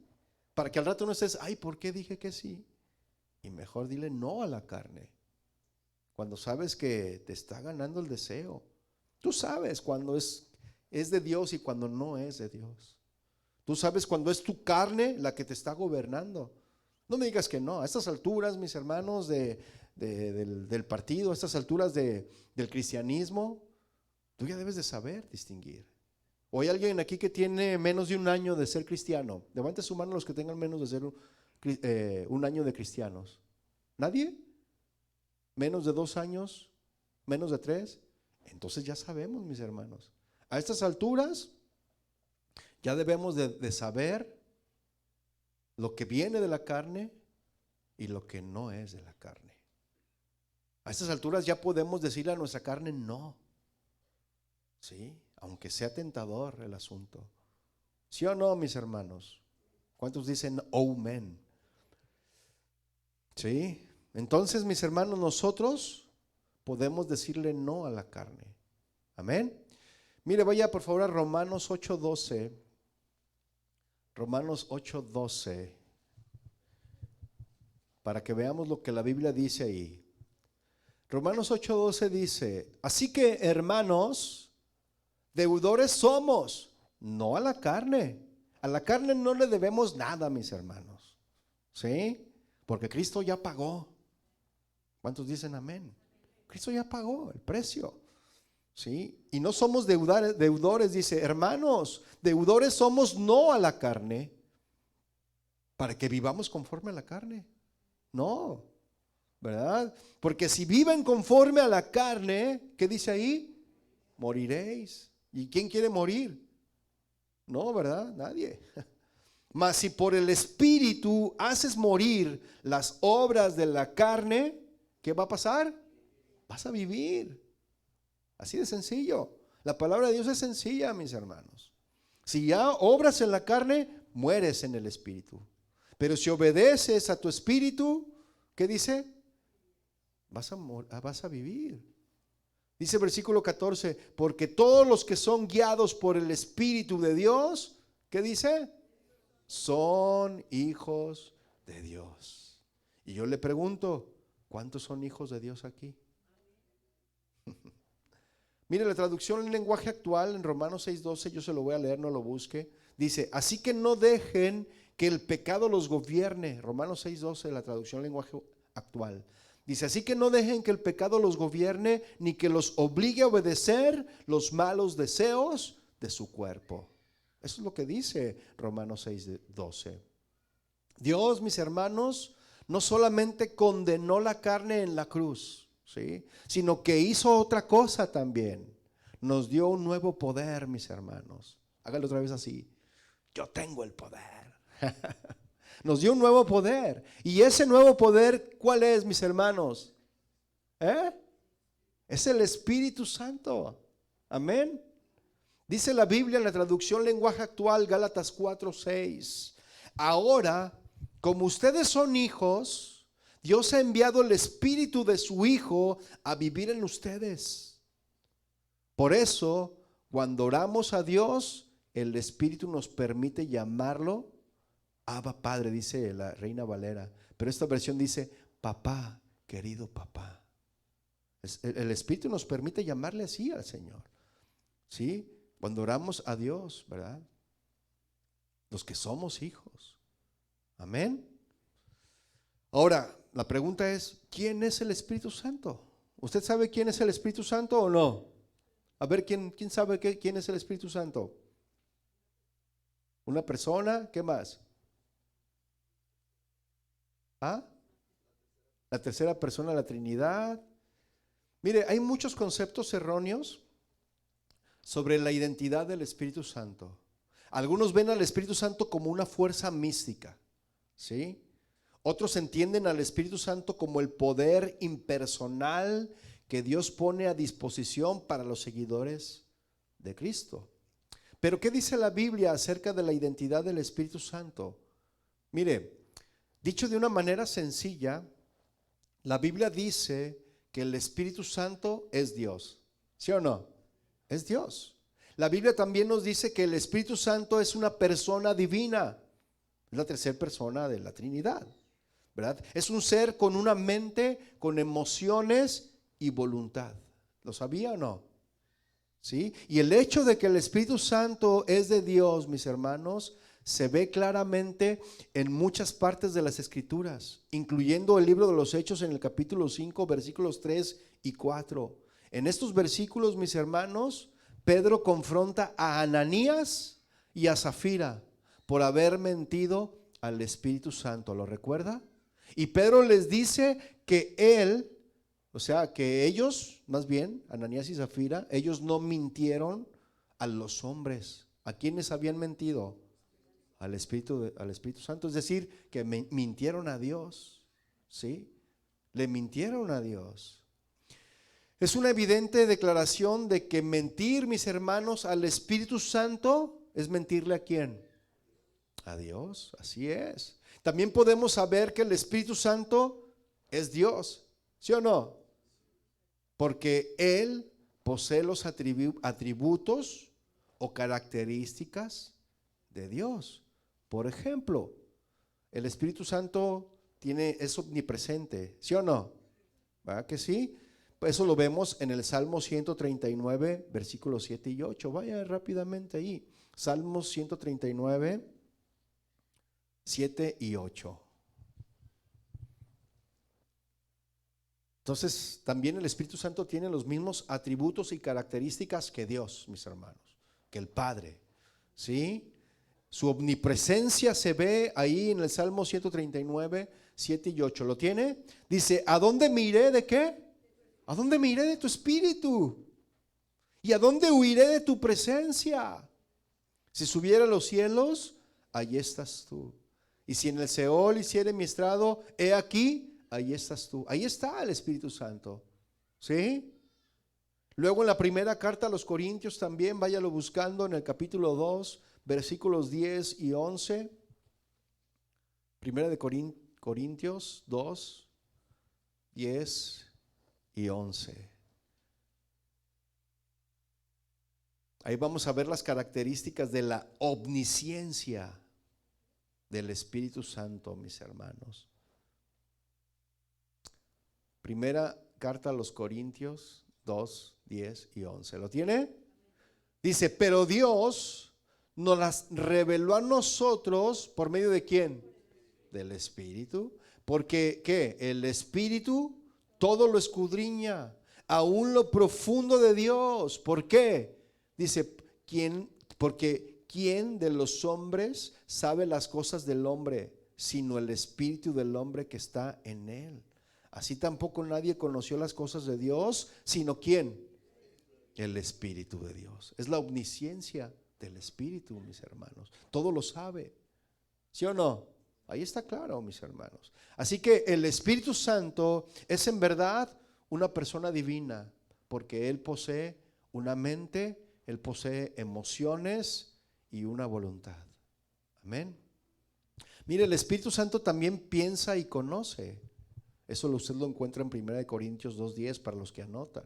para que al rato no estés, ay, ¿por qué dije que sí? Y mejor dile no a la carne, cuando sabes que te está ganando el deseo. Tú sabes cuando es de Dios y cuando no es de Dios. Tú sabes cuando es tu carne la que te está gobernando. No me digas que no. A estas alturas, mis hermanos, del partido, a estas alturas del cristianismo, tú ya debes de saber distinguir. ¿O hay alguien aquí que tiene menos de un año de ser cristiano? Levante su mano los que tengan menos de ser un año de cristianos. ¿Nadie? ¿Menos de 2 años? ¿Menos de 3? Entonces ya sabemos, mis hermanos. A estas alturas ya debemos de saber lo que viene de la carne y lo que no es de la carne. A estas alturas ya podemos decirle a nuestra carne no. Sí, aunque sea tentador el asunto. ¿Sí o no, mis hermanos? ¿Cuántos dicen amén? Sí. Entonces, mis hermanos, nosotros podemos decirle no a la carne. Amén. Mire, vaya por favor a Romanos 8:12. Romanos 8:12. Para que veamos lo que la Biblia dice ahí. Romanos 8:12 dice, así que hermanos, deudores somos, no a la carne. A la carne no le debemos nada, mis hermanos. ¿Sí? Porque Cristo ya pagó. ¿Cuántos dicen amén? Cristo ya pagó el precio. ¿Sí? Y no somos deudores, dice, hermanos, deudores somos no a la carne, para que vivamos conforme a la carne. No, ¿verdad? Porque si viven conforme a la carne, ¿qué dice ahí? Moriréis. ¿Y quién quiere morir? No, ¿verdad? Nadie. Mas si por el Espíritu haces morir las obras de la carne, ¿qué va a pasar? Vas a vivir. Así de sencillo. La palabra de Dios es sencilla, mis hermanos. Si ya obras en la carne, mueres en el Espíritu. Pero si obedeces a tu Espíritu, ¿qué dice? Vas a vivir. Dice versículo 14, porque todos los que son guiados por el Espíritu de Dios, ¿qué dice? Son hijos de Dios. Y yo le pregunto, ¿cuántos son hijos de Dios aquí? Mire, la traducción en lenguaje actual en Romanos 6:12, yo se lo voy a leer, no lo busque. Dice, así que no dejen que el pecado los gobierne. Romanos 6:12, la traducción en lenguaje actual. Dice, así que no dejen que el pecado los gobierne, ni que los obligue a obedecer los malos deseos de su cuerpo. Eso es lo que dice Romanos 6:12. Dios, mis hermanos, no solamente condenó la carne en la cruz, ¿sí?, sino que hizo otra cosa también. Nos dio un nuevo poder, mis hermanos. Hágalo otra vez así. Yo tengo el poder. Nos dio un nuevo poder. Y ese nuevo poder, ¿cuál es, mis hermanos? Es el Espíritu Santo. Amén. Dice la Biblia en la traducción lenguaje actual, Gálatas 4:6. Ahora, como ustedes son hijos, Dios ha enviado el Espíritu de su Hijo a vivir en ustedes. Por eso, cuando oramos a Dios, el Espíritu nos permite llamarlo Abba Padre, dice la Reina Valera. Pero esta versión dice, papá, querido papá. El Espíritu nos permite llamarle así al Señor. ¿Sí? Cuando oramos a Dios, ¿verdad? Los que somos hijos. Amén. Ahora, la pregunta es, ¿quién es el Espíritu Santo? ¿Usted sabe quién es el Espíritu Santo o no? A ver, ¿quién sabe quién es el Espíritu Santo? ¿Una persona? ¿Qué más? ¿Ah? La tercera persona de la Trinidad. Mire, hay muchos conceptos erróneos sobre la identidad del Espíritu Santo. Algunos ven al Espíritu Santo como una fuerza mística, ¿sí? Otros entienden al Espíritu Santo como el poder impersonal que Dios pone a disposición para los seguidores de Cristo. Pero ¿qué dice la Biblia acerca de la identidad del Espíritu Santo? Mire, dicho de una manera sencilla, La Biblia dice que el Espíritu Santo es Dios. ¿Sí o no? Es Dios. La Biblia también nos dice que el Espíritu Santo es una persona divina. Es la tercera persona de la Trinidad, ¿verdad? Es un ser con una mente, con emociones y voluntad. ¿Lo sabía o no? ¿Sí? Y el hecho de que el Espíritu Santo es de Dios, mis hermanos, se ve claramente en muchas partes de las Escrituras, incluyendo el libro de los Hechos en el capítulo 5, versículos 3 y 4. En estos versículos, mis hermanos, Pedro confronta a Ananías y a Zafira por haber mentido al Espíritu Santo. ¿Lo recuerda? Y Pedro les dice que él, o sea, que ellos, más bien, Ananías y Zafira, ellos no mintieron a los hombres. ¿A quiénes habían mentido? Al Espíritu Santo. Es decir, que mintieron a Dios. ¿Sí? Le mintieron a Dios. Es una evidente declaración de que mentir, mis hermanos, al Espíritu Santo es mentirle ¿a quién? A Dios, así es. También podemos saber que el Espíritu Santo es Dios, ¿sí o no? Porque Él posee los atributos o características de Dios. Por ejemplo, el Espíritu Santo es omnipresente, ¿sí o no? ¿Verdad que sí? Eso lo vemos en el Salmo 139, versículos 7 y 8. Vaya rápidamente ahí. Salmos 139, 7 y 8. Entonces, también el Espíritu Santo tiene los mismos atributos y características que Dios, mis hermanos, que el Padre. ¿Sí? Su omnipresencia se ve ahí en el Salmo 139, 7 y 8. ¿Lo tiene? Dice, ¿a dónde me iré de qué? ¿A dónde me iré de tu espíritu? ¿Y a dónde huiré de tu presencia? Si subiera a los cielos, allí estás tú. Y si en el Seol hiciere mi estrado, he aquí, ahí estás tú. Ahí está el Espíritu Santo. ¿Sí? Luego en la primera carta a los Corintios también, váyalo buscando en el capítulo 2, versículos 10 y 11. Primera de Corintios 2, 10 y 11. Ahí vamos a ver las características de la omnisciencia del Espíritu Santo, mis hermanos. Primera carta a los Corintios 2, 10 y 11. ¿Lo tiene? Dice, pero Dios nos las reveló a nosotros por medio de ¿quién? Del Espíritu. Porque ¿qué? El Espíritu todo lo escudriña, aún lo profundo de Dios. ¿Por qué? Dice, porque ¿quién de los hombres sabe las cosas del hombre, sino el espíritu del hombre que está en él? Así tampoco nadie conoció las cosas de Dios, sino ¿quién? El Espíritu de Dios. Es la omnisciencia del Espíritu, mis hermanos. Todo lo sabe. ¿Sí o no? Ahí está claro, mis hermanos. Así que el Espíritu Santo es en verdad una persona divina, porque Él posee una mente, Él posee emociones y una voluntad. Amén. Mire, el Espíritu Santo también piensa y conoce. Eso usted lo encuentra en 1 Corintios 2:10 para los que anotan.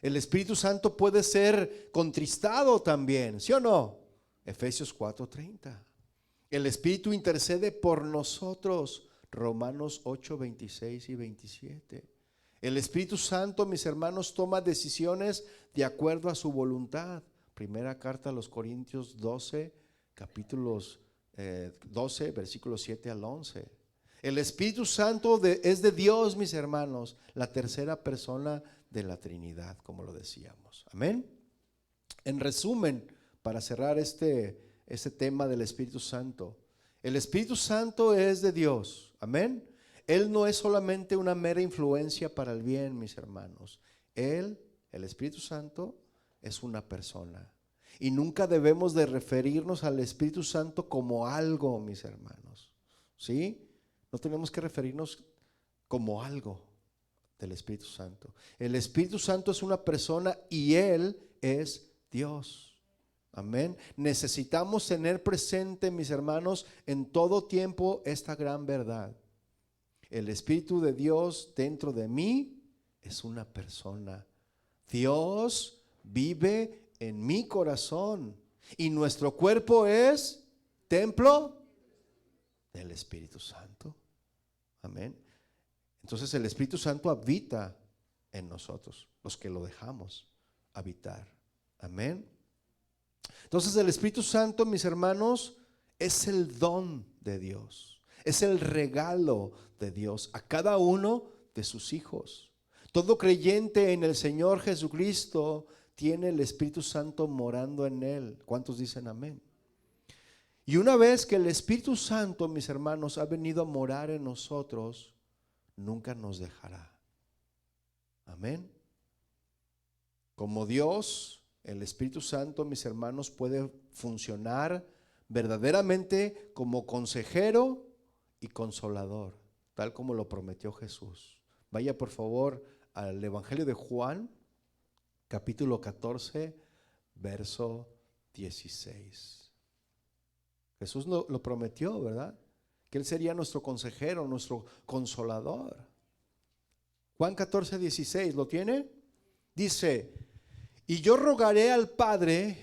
El Espíritu Santo puede ser contristado también, ¿sí o no? Efesios 4:30. El Espíritu intercede por nosotros, Romanos 8, 26 y 27. El Espíritu Santo, mis hermanos, toma decisiones de acuerdo a su voluntad. Primera carta a los Corintios 12, capítulos 12, versículos 7 al 11. El Espíritu Santo es de Dios, mis hermanos, la tercera persona de la Trinidad, como lo decíamos. Amén. En resumen, para cerrar este tema del Espíritu Santo, el Espíritu Santo es de Dios. Amén. Él no es solamente una mera influencia para el bien, mis hermanos. Él, el Espíritu Santo, es una persona. Y nunca debemos de referirnos al Espíritu Santo como algo, mis hermanos. ¿Sí? No tenemos que referirnos como algo del Espíritu Santo. El Espíritu Santo es una persona y Él es Dios. Amén. Necesitamos tener presente, mis hermanos, en todo tiempo esta gran verdad. El Espíritu de Dios dentro de mí es una persona. Dios vive en mi corazón y nuestro cuerpo es templo del Espíritu Santo. Amén. Entonces el Espíritu Santo habita en nosotros, los que lo dejamos habitar. Amén. Entonces el Espíritu Santo, mis hermanos, es el don de Dios, es el regalo de Dios a cada uno de sus hijos. Todo creyente en el Señor Jesucristo tiene el Espíritu Santo morando en él. ¿Cuántos dicen amén? Y una vez que el Espíritu Santo, mis hermanos, ha venido a morar en nosotros, nunca nos dejará. Amén. Como Dios, el Espíritu Santo, mis hermanos, puede funcionar verdaderamente como consejero y consolador, tal como lo prometió Jesús. Vaya por favor al Evangelio de Juan, capítulo 14, verso 16. Jesús lo prometió, ¿verdad? Que Él sería nuestro consejero, nuestro consolador. Juan 14, 16, ¿lo tiene? Dice: y yo rogaré al Padre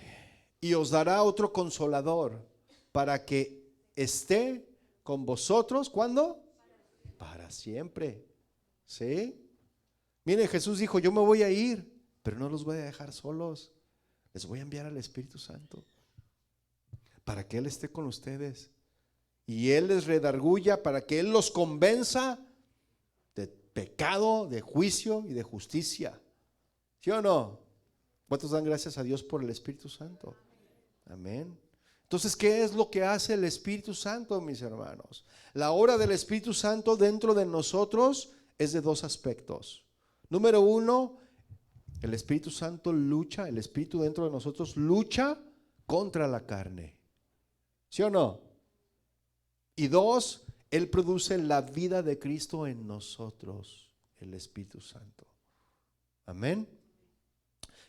y os dará otro consolador para que esté con vosotros. ¿Cuándo? Para siempre. ¿Sí? Mire, Jesús dijo: yo me voy a ir, pero no los voy a dejar solos. Les voy a enviar al Espíritu Santo para que Él esté con ustedes y Él les redarguya, para que Él los convenza de pecado, de juicio y de justicia. ¿Sí o no? ¿Cuántos dan gracias a Dios por el Espíritu Santo? Amén. Entonces, ¿qué es lo que hace el Espíritu Santo, mis hermanos? La obra del Espíritu Santo dentro de nosotros es de dos aspectos. Número uno, el Espíritu Santo lucha, el Espíritu dentro de nosotros lucha contra la carne. ¿Sí o no? Y dos, Él produce la vida de Cristo en nosotros, el Espíritu Santo. Amén.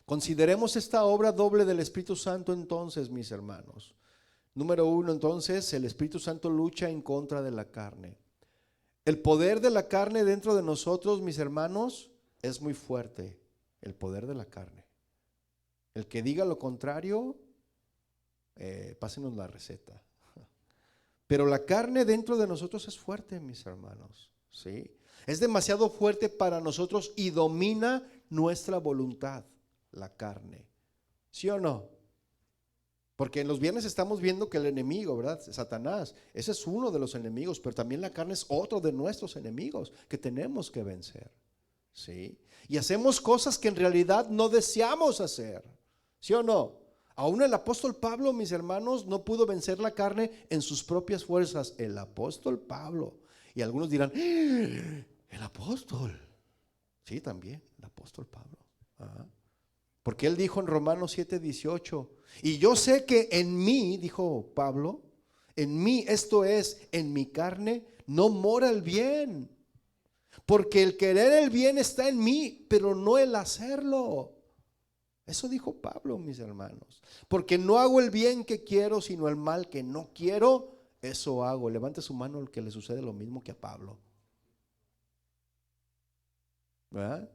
Consideremos esta obra doble del Espíritu Santo entonces, mis hermanos. Número uno, entonces, el Espíritu Santo lucha en contra de la carne. El poder de la carne dentro de nosotros, mis hermanos, es muy fuerte. El poder de la carne. El que diga lo contrario, pásenos la receta. Pero la carne dentro de nosotros es fuerte, mis hermanos. ¿Sí? Es demasiado fuerte para nosotros y domina nuestra voluntad, la carne. ¿Sí o no? Porque en los viernes estamos viendo que el enemigo, ¿verdad? Satanás, ese es uno de los enemigos, pero también la carne es otro de nuestros enemigos que tenemos que vencer. ¿Sí? Y hacemos cosas que en realidad no deseamos hacer. ¿Sí o no? Aún el apóstol Pablo, mis hermanos, no pudo vencer la carne en sus propias fuerzas. El apóstol Pablo. Y algunos dirán: el apóstol. Sí, también, el apóstol Pablo. Ajá. Porque él dijo en Romanos 7:18: y yo sé que en mí, dijo Pablo, en mí, esto es, en mi carne, no mora el bien. Porque el querer el bien está en mí, pero no el hacerlo. Eso dijo Pablo, mis hermanos. Porque no hago el bien que quiero, sino el mal que no quiero, eso hago. Levante su mano el que le sucede lo mismo que a Pablo. ¿Verdad?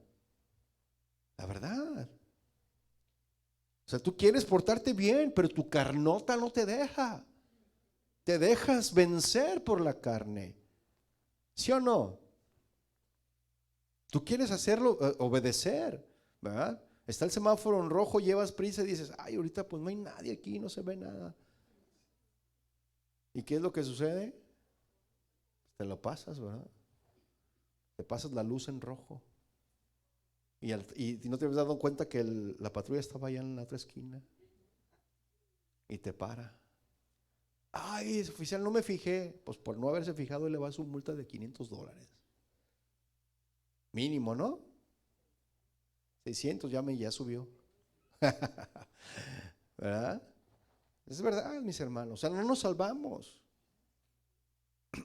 La verdad. O sea, tú quieres portarte bien, pero tu carnota no te deja. Te dejas vencer por la carne. ¿Sí o no? Tú quieres hacerlo, obedecer, ¿verdad? Está el semáforo en rojo, llevas prisa y dices: ay, ahorita pues no hay nadie aquí, no se ve nada. ¿Y qué es lo que sucede? Te lo pasas, ¿verdad? Te pasas la luz en rojo. Y no te habías dado cuenta que la patrulla estaba allá en la otra esquina. Y te para. Ay, oficial, no me fijé. Pues por no haberse fijado le va su multa de $500. Mínimo, ¿no? 600 ya subió. ¿Verdad? Es verdad, mis hermanos. O sea, no nos salvamos.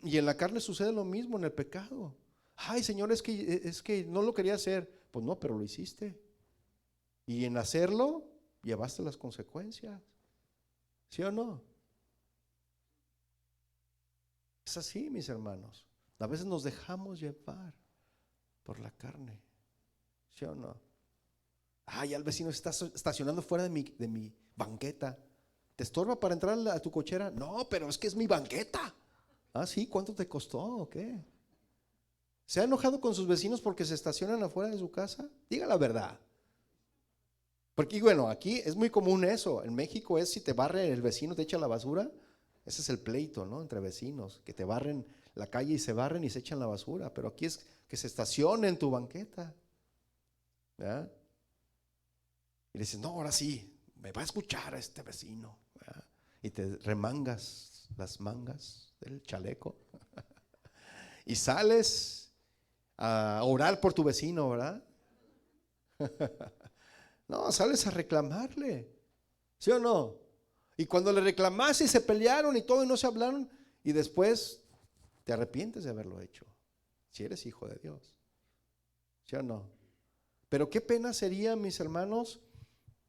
Y en la carne sucede lo mismo, en el pecado. Ay, Señor, es que no lo quería hacer. Pues no, pero lo hiciste. Y en hacerlo, llevaste las consecuencias. ¿Sí o no? Es así, mis hermanos. A veces nos dejamos llevar por la carne, ¿sí o no? Ya el vecino está estacionando fuera de mi banqueta. ¿Te estorba para entrar a tu cochera? No, pero es que es mi banqueta. Sí, ¿cuánto te costó o qué? ¿Se ha enojado con sus vecinos porque se estacionan afuera de su casa? Diga la verdad. Porque bueno, aquí es muy común eso. En México es si te barre el vecino, te echa la basura. Ese es el pleito, ¿no? Entre vecinos, que te barren la calle y se barren y se echan la basura. Pero aquí es que se estacione en tu banqueta, ¿verdad? Y le dices, no, ahora sí, me va a escuchar este vecino, ¿verdad? Y te remangas las mangas del chaleco y sales a orar por tu vecino, ¿verdad? No, sales a reclamarle, ¿sí o no? Y cuando le reclamaste y se pelearon y todo y no se hablaron, y después te arrepientes de haberlo hecho, si eres hijo de Dios, ¿sí o no? Pero qué pena sería, mis hermanos,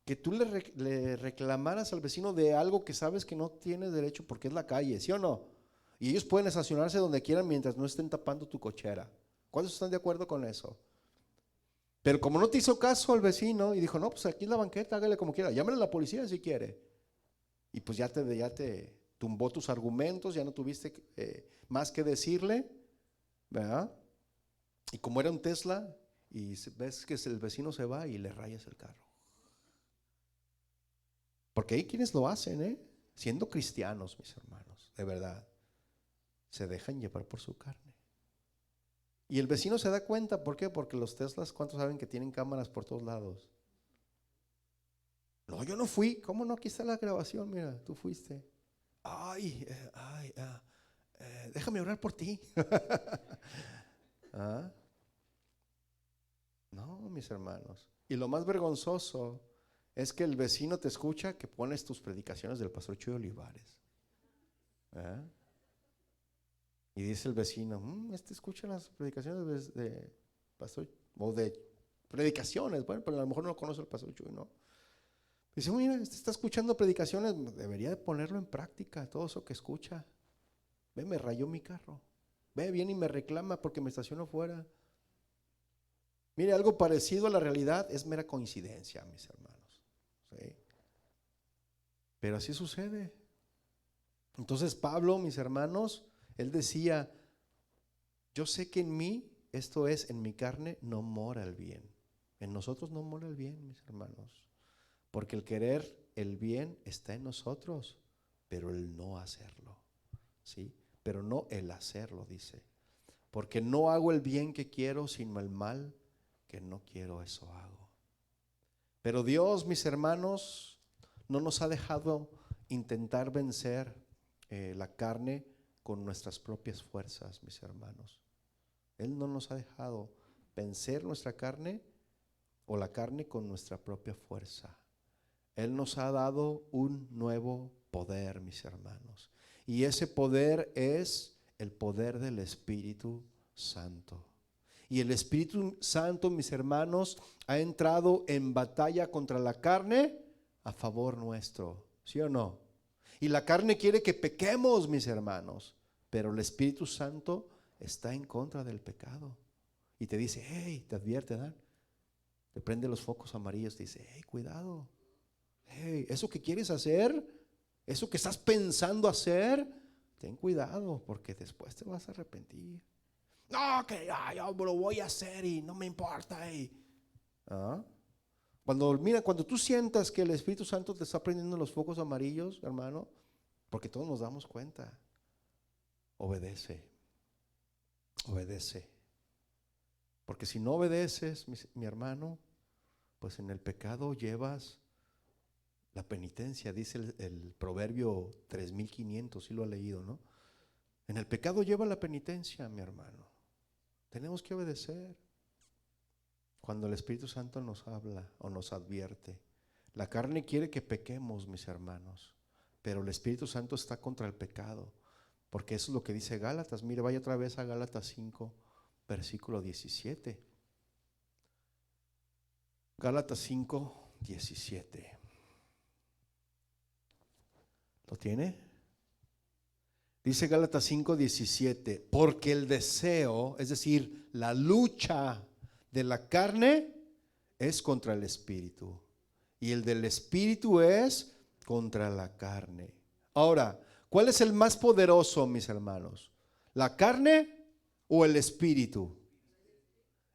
que tú le reclamaras al vecino de algo que sabes que no tienes derecho porque es la calle, ¿sí o no? Y ellos pueden estacionarse donde quieran mientras no estén tapando tu cochera. ¿Cuántos están de acuerdo con eso? Pero como no te hizo caso el vecino y dijo, no, pues aquí es la banqueta, hágale como quiera, llámale a la policía si quiere. Y pues ya te tumbó tus argumentos, ya no tuviste más que decirle, ¿verdad? Y como era un Tesla, y ves que el vecino se va y le rayas el carro. Porque hay quienes lo hacen, siendo cristianos, mis hermanos, de verdad, se dejan llevar por su carne. Y el vecino se da cuenta, ¿por qué? Porque los Teslas, ¿cuántos saben que tienen cámaras por todos lados? No, yo no fui. ¿Cómo no? Aquí está la grabación, mira, tú fuiste. Déjame orar por ti. ¿Ah? No, mis hermanos. Y lo más vergonzoso es que el vecino te escucha que pones tus predicaciones del pastor Chuy Olivares. ¿Ah? Y dice el vecino, escucha las predicaciones de pastor, o de predicaciones, bueno, pero a lo mejor no conoce al pastor Chuy, ¿no? Dice, mira, este está escuchando predicaciones, debería de ponerlo en práctica, todo eso que escucha. Ve, me rayó mi carro. Ve, viene y me reclama porque me estaciono fuera. Mire, algo parecido a la realidad es mera coincidencia, mis hermanos. ¿Sí? Pero así sucede. Entonces Pablo, mis hermanos, él decía, yo sé que en mí, esto es, en mi carne, no mora el bien. En nosotros no mora el bien, mis hermanos. Porque el querer el bien está en nosotros, pero el no hacerlo. ¿Sí? Pero no el hacerlo, dice. Porque no hago el bien que quiero, sino el mal que no quiero, eso hago. Pero Dios, mis hermanos, no nos ha dejado intentar vencer la carne con nuestras propias fuerzas, mis hermanos. Él no nos ha dejado vencer nuestra carne o la carne con nuestra propia fuerza. Él nos ha dado un nuevo poder, mis hermanos. Y ese poder es el poder del Espíritu Santo. Y el Espíritu Santo, mis hermanos, ha entrado en batalla contra la carne a favor nuestro. ¿Sí o no? Y la carne quiere que pequemos, mis hermanos. Pero el Espíritu Santo está en contra del pecado. Y te dice, hey, te advierte, ¿verdad? Te prende los focos amarillos, te dice, hey, cuidado. Hey, eso que quieres hacer, eso que estás pensando hacer, ten cuidado porque después te vas a arrepentir. No, que yo lo voy a hacer y no me importa. Cuando tú sientas que el Espíritu Santo te está prendiendo los focos amarillos, hermano, porque todos nos damos cuenta, obedece, obedece. Porque si no obedeces, mi hermano, pues en el pecado llevas la penitencia, dice el Proverbio 3500, si lo ha leído, ¿no? En el pecado lleva la penitencia, mi hermano. Tenemos que obedecer. Cuando el Espíritu Santo nos habla o nos advierte, la carne quiere que pequemos, mis hermanos, pero el Espíritu Santo está contra el pecado, porque eso es lo que dice Gálatas. Mire, vaya otra vez a Gálatas 5, versículo 17. Gálatas 5, 17. ¿Lo tiene? Dice Gálatas 5:17, porque el deseo, es decir, la lucha de la carne es contra el espíritu y el del espíritu es contra la carne. Ahora, ¿cuál es el más poderoso, mis hermanos? ¿La carne o el espíritu?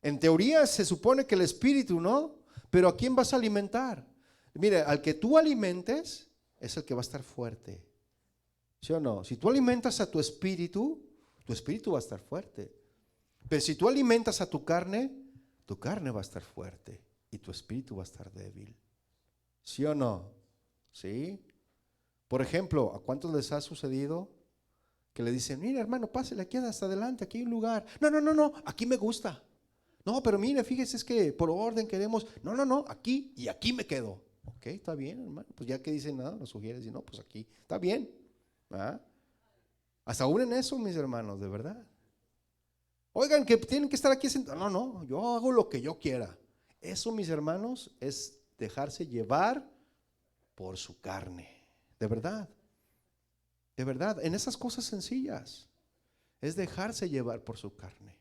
En teoría se supone que el espíritu, ¿no? Pero ¿a quién vas a alimentar? Mire, al que tú alimentes es el que va a estar fuerte. ¿Sí o no? Si tú alimentas a tu espíritu va a estar fuerte. Pero si tú alimentas a tu carne va a estar fuerte y tu espíritu va a estar débil. ¿Sí o no? ¿Sí? Por ejemplo, ¿a cuántos les ha sucedido que le dicen, mira hermano, pásale aquí hasta adelante, aquí hay un lugar? No, aquí me gusta. No, pero mire, fíjese, es que por orden queremos. No, aquí y aquí me quedo. Ok, está bien, hermano. Pues ya que dicen nada, nos sugieres y no, pues aquí, está bien. ¿Ah? Hasta aún en eso, mis hermanos, de verdad. Oigan, que tienen que estar aquí sentados. No, yo hago lo que yo quiera. Eso, mis hermanos, es dejarse llevar por su carne. De verdad. De verdad, en esas cosas sencillas. Es dejarse llevar por su carne.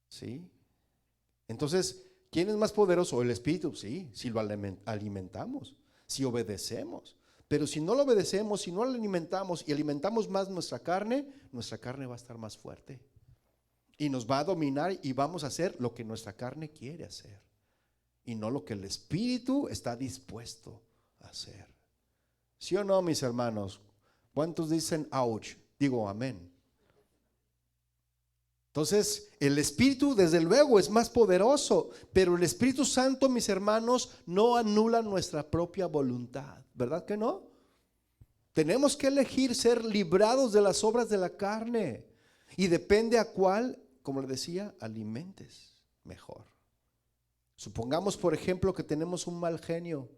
¿Sí? Entonces, ¿quién es más poderoso? El espíritu, sí, si lo alimentamos, si obedecemos. Pero si no lo obedecemos, si no lo alimentamos y alimentamos más nuestra carne va a estar más fuerte. Y nos va a dominar y vamos a hacer lo que nuestra carne quiere hacer. Y no lo que el espíritu está dispuesto a hacer. ¿Sí o no, mis hermanos? ¿Cuántos dicen ouch? Digo amén. Entonces, el Espíritu desde luego es más poderoso, pero el Espíritu Santo, mis hermanos, no anula nuestra propia voluntad, ¿verdad que no? Tenemos que elegir ser librados de las obras de la carne y depende a cuál, como le decía, alimentes mejor. Supongamos, por ejemplo, que tenemos un mal genio.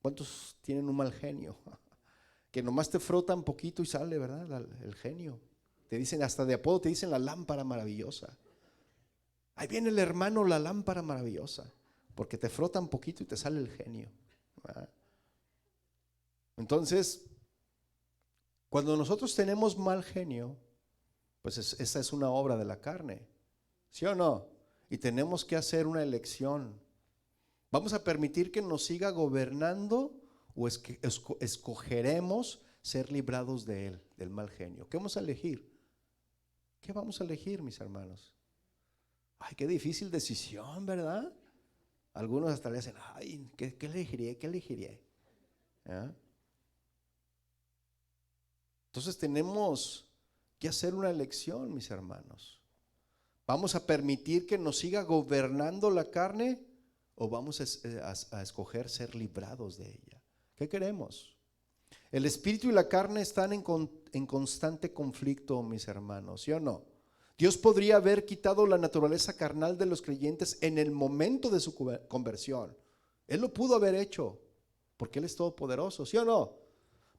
¿Cuántos tienen un mal genio? Que nomás te frotan poquito y sale, ¿verdad? El genio. Te dicen, hasta de apodo te dicen la lámpara maravillosa. Ahí viene el hermano, la lámpara maravillosa, porque te frotan poquito y te sale el genio. ¿Verdad? Entonces, cuando nosotros tenemos mal genio, pues esa es una obra de la carne, ¿sí o no? Y tenemos que hacer una elección. ¿Vamos a permitir que nos siga gobernando o es que escogeremos ser librados de él, del mal genio? ¿Qué vamos a elegir? ¿Qué vamos a elegir, mis hermanos? Ay, qué difícil decisión, ¿verdad? Algunos hasta le dicen, ay, ¿qué elegiría? ¿Qué elegiría? ¿Ah? Entonces tenemos que hacer una elección, mis hermanos. ¿Vamos a permitir que nos siga gobernando la carne o vamos a escoger ser librados de ella? ¿Qué queremos? El espíritu y la carne están en constante conflicto, mis hermanos, ¿sí o no? Dios podría haber quitado la naturaleza carnal de los creyentes en el momento de su conversión. Él lo pudo haber hecho, porque Él es todopoderoso, ¿sí o no?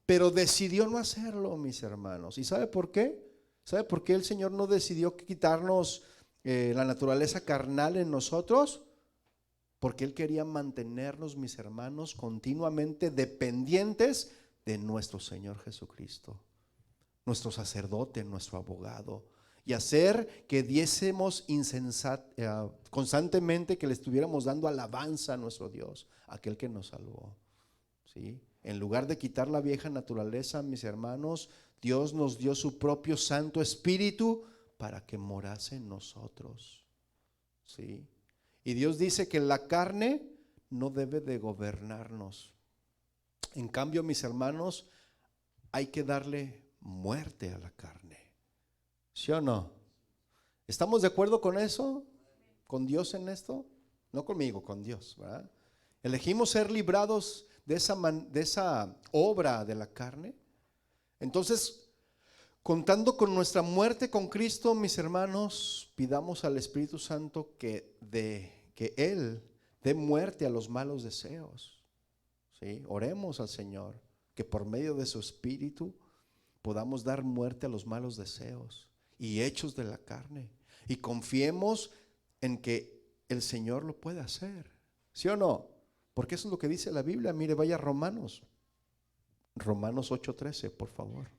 Pero decidió no hacerlo, mis hermanos. ¿Y sabe por qué? ¿Sabe por qué el Señor no decidió quitarnos la naturaleza carnal en nosotros? Porque Él quería mantenernos, mis hermanos, continuamente dependientes de nuestro Señor Jesucristo, nuestro sacerdote, nuestro abogado, y hacer que diésemos constantemente, que le estuviéramos dando alabanza a nuestro Dios, aquel que nos salvó. ¿Sí? En lugar de quitar la vieja naturaleza, mis hermanos, Dios nos dio su propio Santo Espíritu para que morase en nosotros. ¿Sí? Y Dios dice que la carne no debe de gobernarnos. En cambio, mis hermanos, hay que darle muerte a la carne. ¿Sí o no? ¿Estamos de acuerdo con eso? ¿Con Dios en esto? No conmigo, con Dios, ¿verdad? Elegimos ser librados de esa obra de la carne. Entonces, contando con nuestra muerte con Cristo, mis hermanos, pidamos al Espíritu Santo que Él dé muerte a los malos deseos. ¿Sí? Oremos al Señor que por medio de su Espíritu podamos dar muerte a los malos deseos y hechos de la carne. Y confiemos en que el Señor lo puede hacer. ¿Sí o no? Porque eso es lo que dice la Biblia. Mire, vaya a Romanos 8:13, por favor.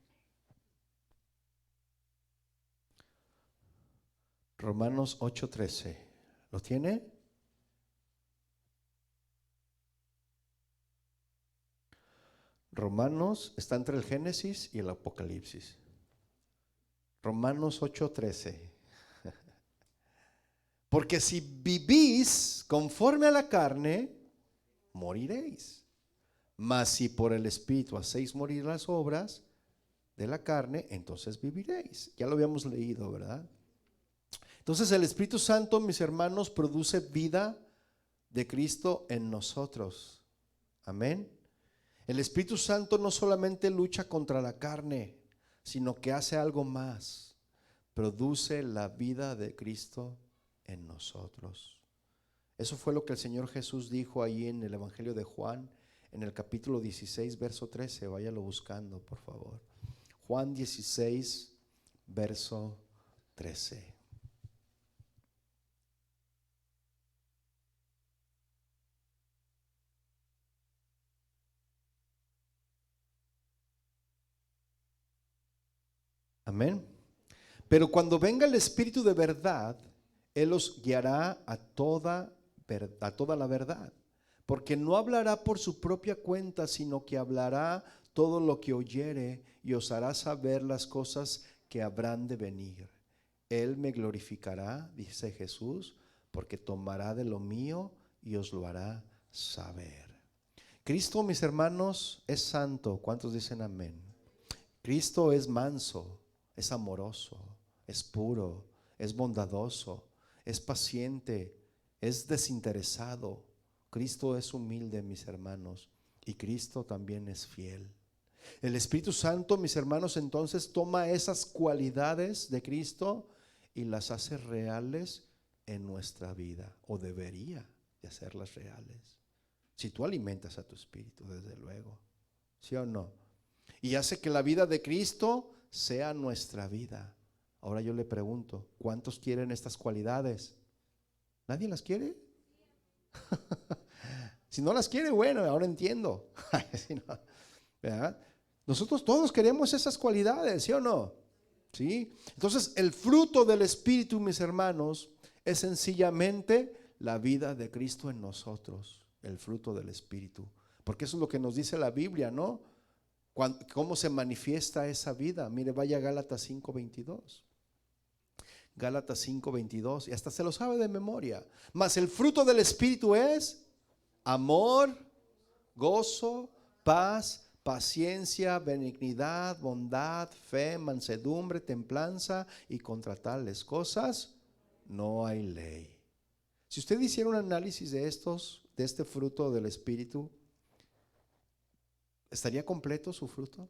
Romanos 8:13. ¿Lo tiene? Romanos está entre el Génesis y el Apocalipsis. Romanos 8:13. Porque si vivís conforme a la carne, moriréis. Mas si por el Espíritu hacéis morir las obras de la carne, entonces viviréis. Ya lo habíamos leído, ¿verdad? Entonces el Espíritu Santo, mis hermanos, produce vida de Cristo en nosotros. Amén. El Espíritu Santo no solamente lucha contra la carne, sino que hace algo más. Produce la vida de Cristo en nosotros. Eso fue lo que el Señor Jesús dijo ahí en el Evangelio de Juan, en el capítulo 16, verso 13. Váyalo buscando, por favor. Juan 16, verso 13. Amén. Pero cuando venga el Espíritu de verdad, Él os guiará a toda la verdad. Porque no hablará por su propia cuenta, sino que hablará todo lo que oyere y os hará saber las cosas que habrán de venir. Él me glorificará, dice Jesús, porque tomará de lo mío y os lo hará saber. Cristo, mis hermanos, es santo. ¿Cuántos dicen amén? Cristo es manso, es amoroso, es puro, es bondadoso, es paciente, es desinteresado. Cristo es humilde, mis hermanos, y Cristo también es fiel. El Espíritu Santo, mis hermanos, entonces toma esas cualidades de Cristo y las hace reales en nuestra vida, o debería de hacerlas reales. Si tú alimentas a tu espíritu, desde luego, ¿sí o no? Y hace que la vida de Cristo sea nuestra vida. Ahora yo le pregunto, ¿cuántos quieren estas cualidades? ¿Nadie las quiere? Si no las quiere, bueno, ahora entiendo. Si no, ¿verdad? Nosotros todos queremos esas cualidades, ¿sí o no? ¿Sí? Entonces, el fruto del Espíritu, mis hermanos, es sencillamente la vida de Cristo en nosotros, el fruto del Espíritu. Porque eso es lo que nos dice la Biblia, ¿no? ¿Cómo se manifiesta esa vida? Mire, vaya a Gálatas 5:22. Gálatas 5:22, y hasta se lo sabe de memoria. Mas el fruto del Espíritu es amor, gozo, paz, paciencia, benignidad, bondad, fe, mansedumbre, templanza, y contra tales cosas no hay ley. Si usted hiciera un análisis de este fruto del Espíritu, ¿estaría completo su fruto?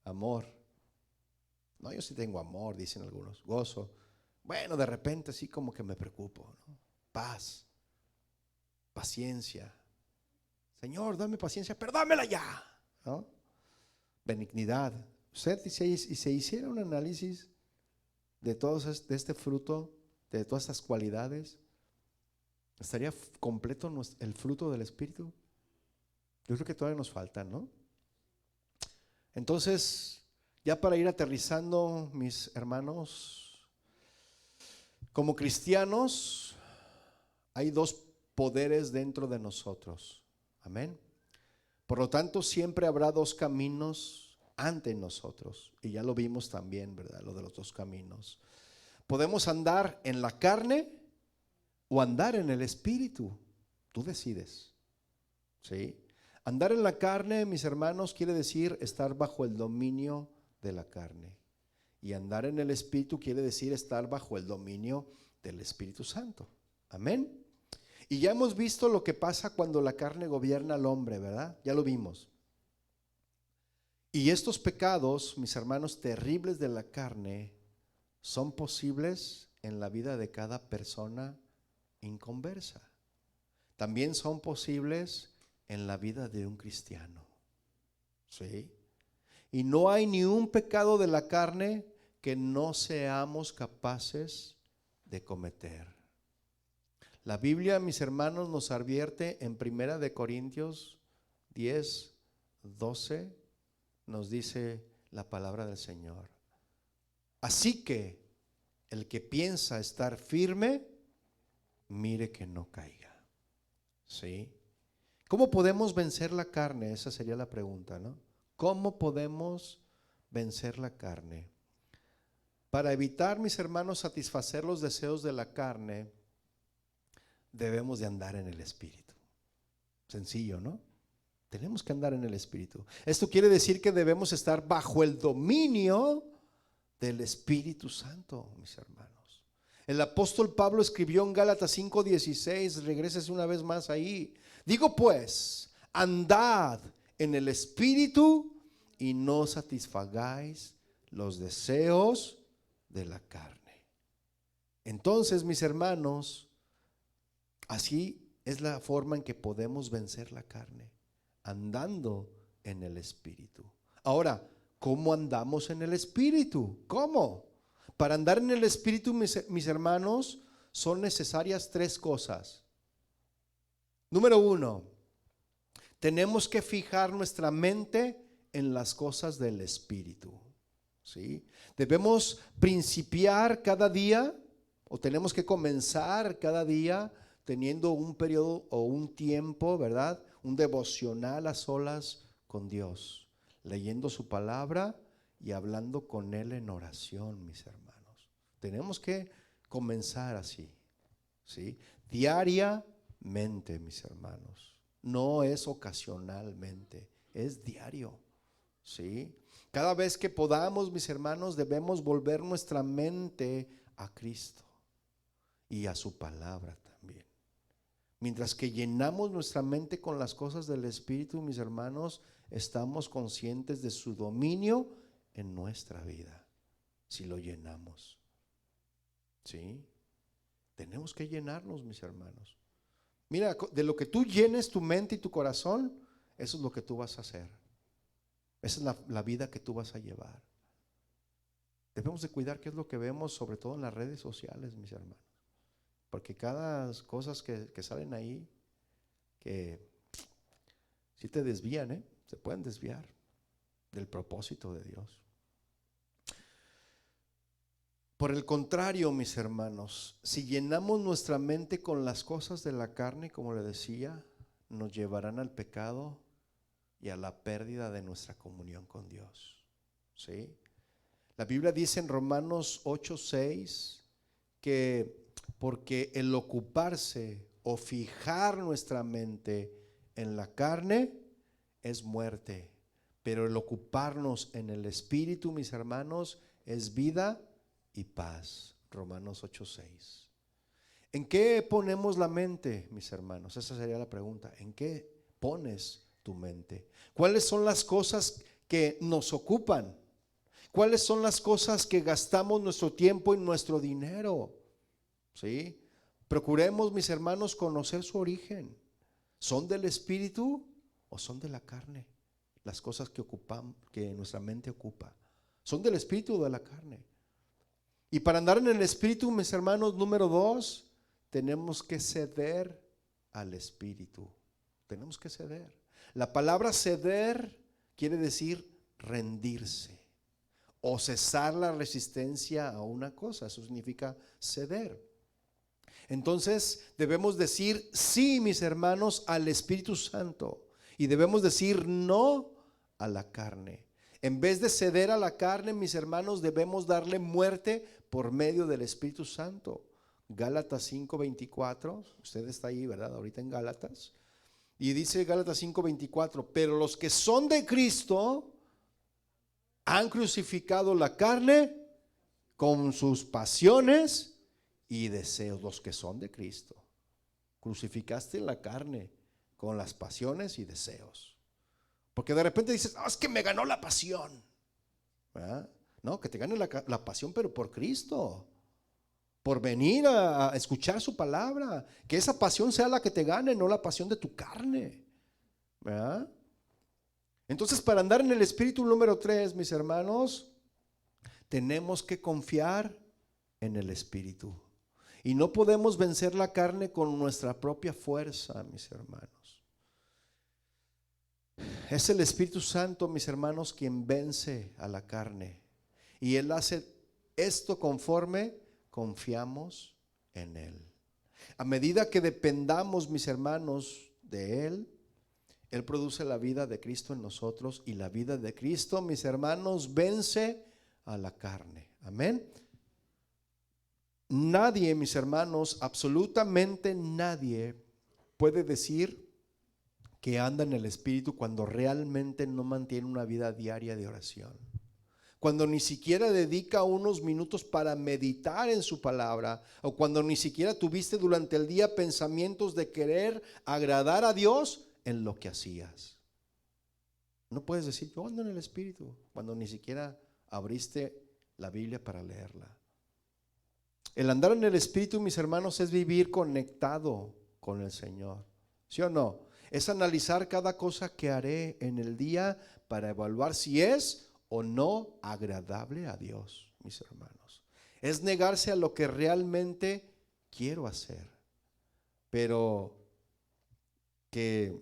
Amor. No, yo sí tengo amor, dicen algunos. Gozo. Bueno, de repente sí como que me preocupo, ¿no? Paz. Paciencia. Señor, dame paciencia, pero dámela ya, ¿no? Benignidad. Usted, si se hiciera un análisis de de este fruto, de todas estas cualidades, ¿estaría completo el fruto del Espíritu? Yo creo que todavía nos falta, ¿no? Entonces, ya para ir aterrizando, mis hermanos, como cristianos, hay dos poderes dentro de nosotros. Amén. Por lo tanto, siempre habrá dos caminos ante nosotros. Y ya lo vimos también, ¿verdad? Lo de los dos caminos. Podemos andar en la carne o andar en el Espíritu. Tú decides. ¿Sí? Andar en la carne, mis hermanos, quiere decir estar bajo el dominio de la carne. Y andar en el Espíritu quiere decir estar bajo el dominio del Espíritu Santo. Amén. Y ya hemos visto lo que pasa cuando la carne gobierna al hombre, ¿verdad? Ya lo vimos. Y estos pecados, mis hermanos, terribles de la carne, son posibles en la vida de cada persona inconversa. También son posibles en la vida de un cristiano. ¿Sí? Y no hay ni un pecado de la carne que no seamos capaces de cometer. La Biblia, mis hermanos, nos advierte en 1 Corintios 10:12, nos dice la palabra del Señor. Así que El que piensa estar firme, mire que no caiga. ¿Sí? ¿Cómo podemos vencer la carne? Esa sería la pregunta, ¿no? ¿Cómo podemos vencer la carne? Para evitar, mis hermanos, satisfacer los deseos de la carne, debemos de andar en el Espíritu. Sencillo, ¿no? Tenemos que andar en el Espíritu. Esto quiere decir que debemos estar bajo el dominio del Espíritu Santo, mis hermanos. El apóstol Pablo escribió en Gálatas 5:16, regrésese una vez más ahí. Digo pues, andad en el Espíritu y no satisfagáis los deseos de la carne. Entonces, mis hermanos, así es la forma en que podemos vencer la carne, andando en el Espíritu. Ahora, ¿cómo andamos en el Espíritu? ¿Cómo? Para andar en el Espíritu, mis hermanos, son necesarias tres cosas. Número 1, tenemos que fijar nuestra mente en las cosas del Espíritu. ¿Sí? Debemos principiar cada día, o tenemos que comenzar cada día teniendo un periodo o un tiempo, ¿verdad? Un devocional a solas con Dios, leyendo su palabra y hablando con Él en oración, mis hermanos. Tenemos que comenzar así, ¿sí? Diariamente, mis hermanos. No es ocasionalmente, es diario, ¿sí? Cada vez que podamos, mis hermanos, debemos volver nuestra mente a Cristo y a su palabra también. Mientras que llenamos nuestra mente con las cosas del Espíritu, mis hermanos, estamos conscientes de su dominio en nuestra vida, si lo llenamos. ¿Sí? Tenemos que llenarnos, mis hermanos. Mira, de lo que tú llenes tu mente y tu corazón, eso es lo que tú vas a hacer. Esa es la vida que tú vas a llevar. Debemos de cuidar qué es lo que vemos, sobre todo en las redes sociales, mis hermanos. Porque cada cosas que salen ahí, que sí te desvían, se pueden desviar del propósito de Dios. Por el contrario, mis hermanos, si llenamos nuestra mente con las cosas de la carne, como le decía, nos llevarán al pecado y a la pérdida de nuestra comunión con Dios. ¿Sí? La Biblia dice en Romanos 8:6 que porque el ocuparse o fijar nuestra mente en la carne es muerte, pero el ocuparnos en el Espíritu, mis hermanos, es vida y paz. Romanos 8:6. ¿En qué ponemos la mente, mis hermanos? Esa sería la pregunta. ¿En qué pones tu mente? ¿Cuáles son las cosas que nos ocupan? ¿Cuáles son las cosas que gastamos nuestro tiempo y nuestro dinero? ¿Sí? Procuremos, mis hermanos, conocer su origen. ¿Son del Espíritu o son de la carne? Las cosas que ocupan, que nuestra mente ocupa, ¿son del Espíritu o de la carne? Y para andar en el Espíritu, mis hermanos, número 2, tenemos que ceder al Espíritu. Tenemos que ceder. La palabra ceder quiere decir rendirse o cesar la resistencia a una cosa. Eso significa ceder. Entonces debemos decir sí, mis hermanos, al Espíritu Santo, y debemos decir no a la carne. En vez de ceder a la carne, mis hermanos, debemos darle muerte por medio del Espíritu Santo. Gálatas 5:24, usted está ahí, ¿verdad? Ahorita en Gálatas. Y dice Gálatas 5:24, pero los que son de Cristo han crucificado la carne con sus pasiones y deseos. Los que son de Cristo, crucificaste la carne con las pasiones y deseos. Porque de repente dices, es que me ganó la pasión, ¿verdad? No, que te gane la pasión, pero por Cristo, por venir a escuchar su palabra. Que esa pasión sea la que te gane, no la pasión de tu carne, ¿verdad? Entonces, para andar en el Espíritu, número 3, mis hermanos, tenemos que confiar en el Espíritu. Y no podemos vencer la carne con nuestra propia fuerza, mis hermanos. Es el Espíritu Santo, mis hermanos, quien vence a la carne. Y Él hace esto conforme confiamos en Él. A medida que dependamos, mis hermanos, de Él, Él produce la vida de Cristo en nosotros, y la vida de Cristo, mis hermanos, vence a la carne. Amén. Nadie, mis hermanos, absolutamente nadie puede decir que anda en el Espíritu cuando realmente no mantiene una vida diaria de oración. Cuando ni siquiera dedica unos minutos para meditar en su palabra, o cuando ni siquiera tuviste durante el día pensamientos de querer agradar a Dios en lo que hacías. No puedes decir yo ando en el Espíritu cuando ni siquiera abriste la Biblia para leerla. El andar en el Espíritu, mis hermanos, es vivir conectado con el Señor. ¿Sí o no? Es analizar cada cosa que haré en el día para evaluar si es o no agradable a Dios, mis hermanos. Es negarse a lo que realmente quiero hacer, pero que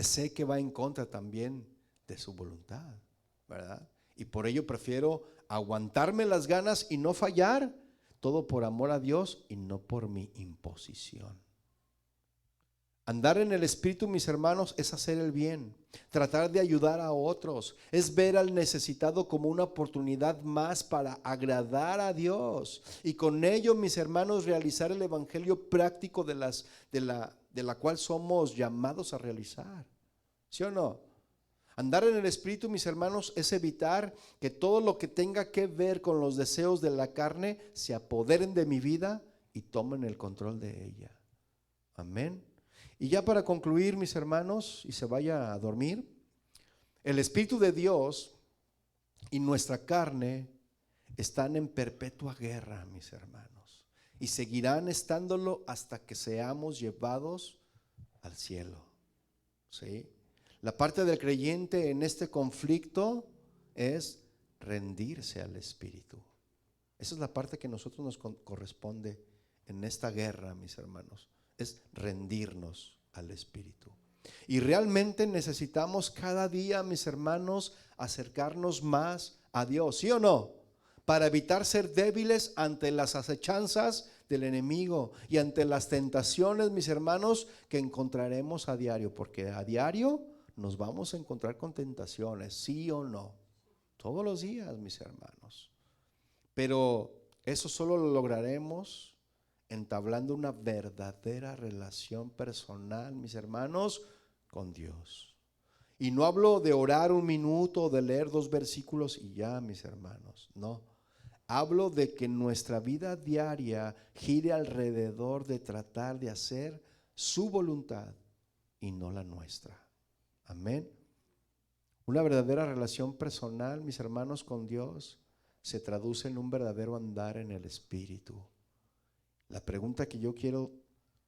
sé que va en contra también de su voluntad, ¿verdad? Y por ello prefiero aguantarme las ganas y no fallar, todo por amor a Dios y no por mi imposición. Andar en el Espíritu, mis hermanos, es hacer el bien, tratar de ayudar a otros, es ver al necesitado como una oportunidad más para agradar a Dios, y con ello, mis hermanos, realizar el evangelio práctico de la cual somos llamados a realizar. ¿Sí o no? Andar en el Espíritu, mis hermanos, es evitar que todo lo que tenga que ver con los deseos de la carne se apoderen de mi vida y tomen el control de ella. Amén. Y ya para concluir, mis hermanos, y se vaya a dormir, el Espíritu de Dios y nuestra carne están en perpetua guerra, mis hermanos, y seguirán estándolo hasta que seamos llevados al cielo. ¿Sí? La parte del creyente en este conflicto es rendirse al Espíritu. Esa es la parte que a nosotros nos corresponde en esta guerra, mis hermanos. Es rendirnos al Espíritu. Y realmente necesitamos cada día, mis hermanos, acercarnos más a Dios, ¿sí o no? Para evitar ser débiles ante las acechanzas del enemigo y ante las tentaciones, mis hermanos, que encontraremos a diario, porque a diario nos vamos a encontrar con tentaciones, ¿sí o no? Todos los días, mis hermanos. Pero eso solo lo lograremos entablando una verdadera relación personal, mis hermanos, con Dios. Y no hablo de orar un minuto, de leer 2 versículos y ya, mis hermanos, no. Hablo de que nuestra vida diaria gire alrededor de tratar de hacer su voluntad y no la nuestra. Amén. Una verdadera relación personal, mis hermanos, con Dios se traduce en un verdadero andar en el Espíritu. La pregunta que yo quiero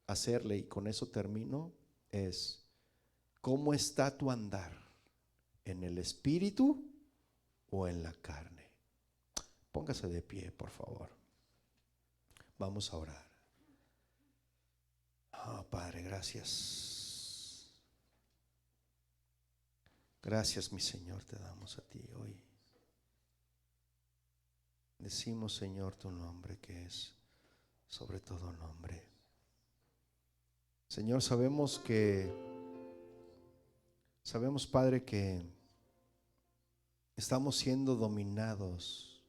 hacerle, y con eso termino, es: ¿cómo está tu andar? ¿En el Espíritu o en la carne? Póngase de pie, por favor. Vamos a orar. Padre, gracias. Gracias, mi Señor, te damos a ti hoy. Decimos, Señor, tu nombre, que es sobre todo nombre. Señor, sabemos, Padre, que estamos siendo dominados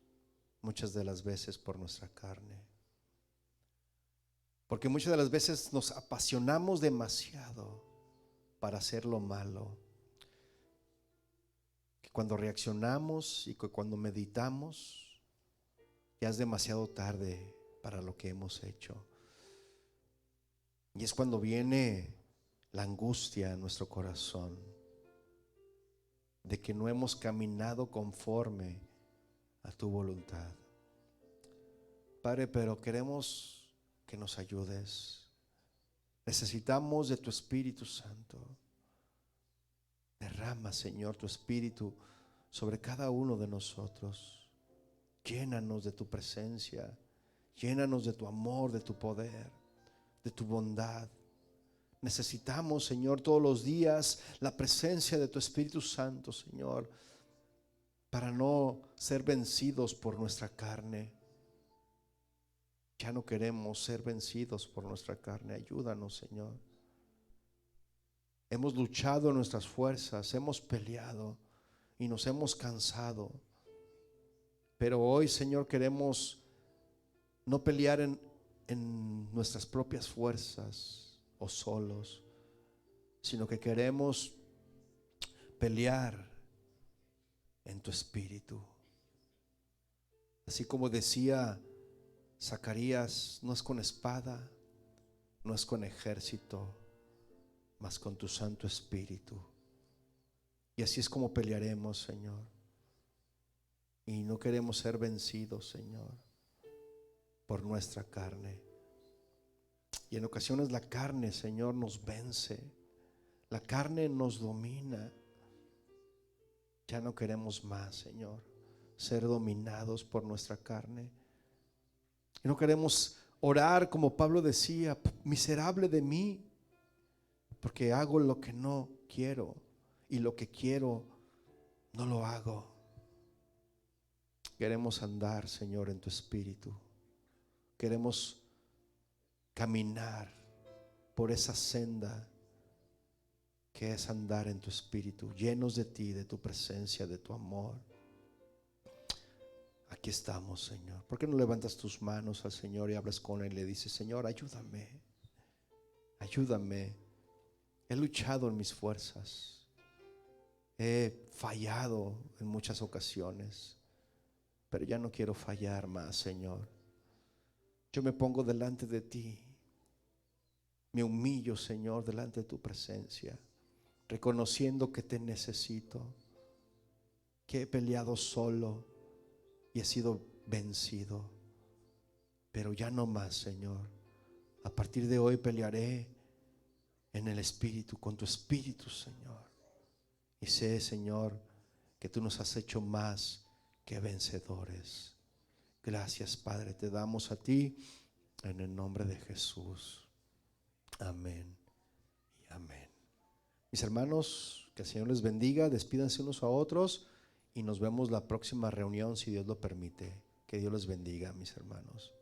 muchas de las veces por nuestra carne, porque muchas de las veces nos apasionamos demasiado para hacer lo malo, que cuando reaccionamos y que cuando meditamos ya es demasiado tarde para lo que hemos hecho. Y es cuando viene la angustia en nuestro corazón de que no hemos caminado conforme a tu voluntad. Padre, pero queremos que nos ayudes. Necesitamos de tu Espíritu Santo. Derrama, Señor, tu Espíritu sobre cada uno de nosotros. Llénanos de tu presencia. Llénanos de tu amor, de tu poder, de tu bondad. Necesitamos, Señor, todos los días la presencia de tu Espíritu Santo, Señor, para no ser vencidos por nuestra carne. Ya no queremos ser vencidos por nuestra carne. Ayúdanos, Señor. Hemos luchado en nuestras fuerzas, hemos peleado y nos hemos cansado. Pero hoy, Señor, queremos no pelear en nuestras propias fuerzas o solos, sino que queremos pelear en tu espíritu. Así como decía Zacarías, no es con espada, no es con ejército, mas con tu Santo Espíritu. Y así es como pelearemos, Señor. Y no queremos ser vencidos, Señor, por nuestra carne. Y en ocasiones la carne, Señor, nos vence. La carne nos domina. Ya no queremos más, Señor, ser dominados por nuestra carne. Y no queremos orar como Pablo decía, miserable de mí, porque hago lo que no quiero y lo que quiero no lo hago. Queremos andar, Señor, en tu espíritu. Queremos caminar por esa senda que es andar en tu espíritu, llenos de ti, de tu presencia, de tu amor. Aquí estamos, Señor. ¿Por qué no levantas tus manos al Señor y hablas con Él y le dices, Señor, ayúdame, ayúdame? He luchado en mis fuerzas, he fallado en muchas ocasiones, pero ya no quiero fallar más, Señor. Yo me pongo delante de ti, me humillo, Señor, delante de tu presencia, reconociendo que te necesito, que he peleado solo y he sido vencido, pero ya no más, Señor. A partir de hoy pelearé en el Espíritu, con tu Espíritu, Señor. Y sé, Señor, que tú nos has hecho más que vencedores. Gracias, Padre, te damos a ti en el nombre de Jesús. Amén y amén. Mis hermanos, que el Señor les bendiga, despídanse unos a otros y nos vemos la próxima reunión si Dios lo permite. Que Dios les bendiga, mis hermanos.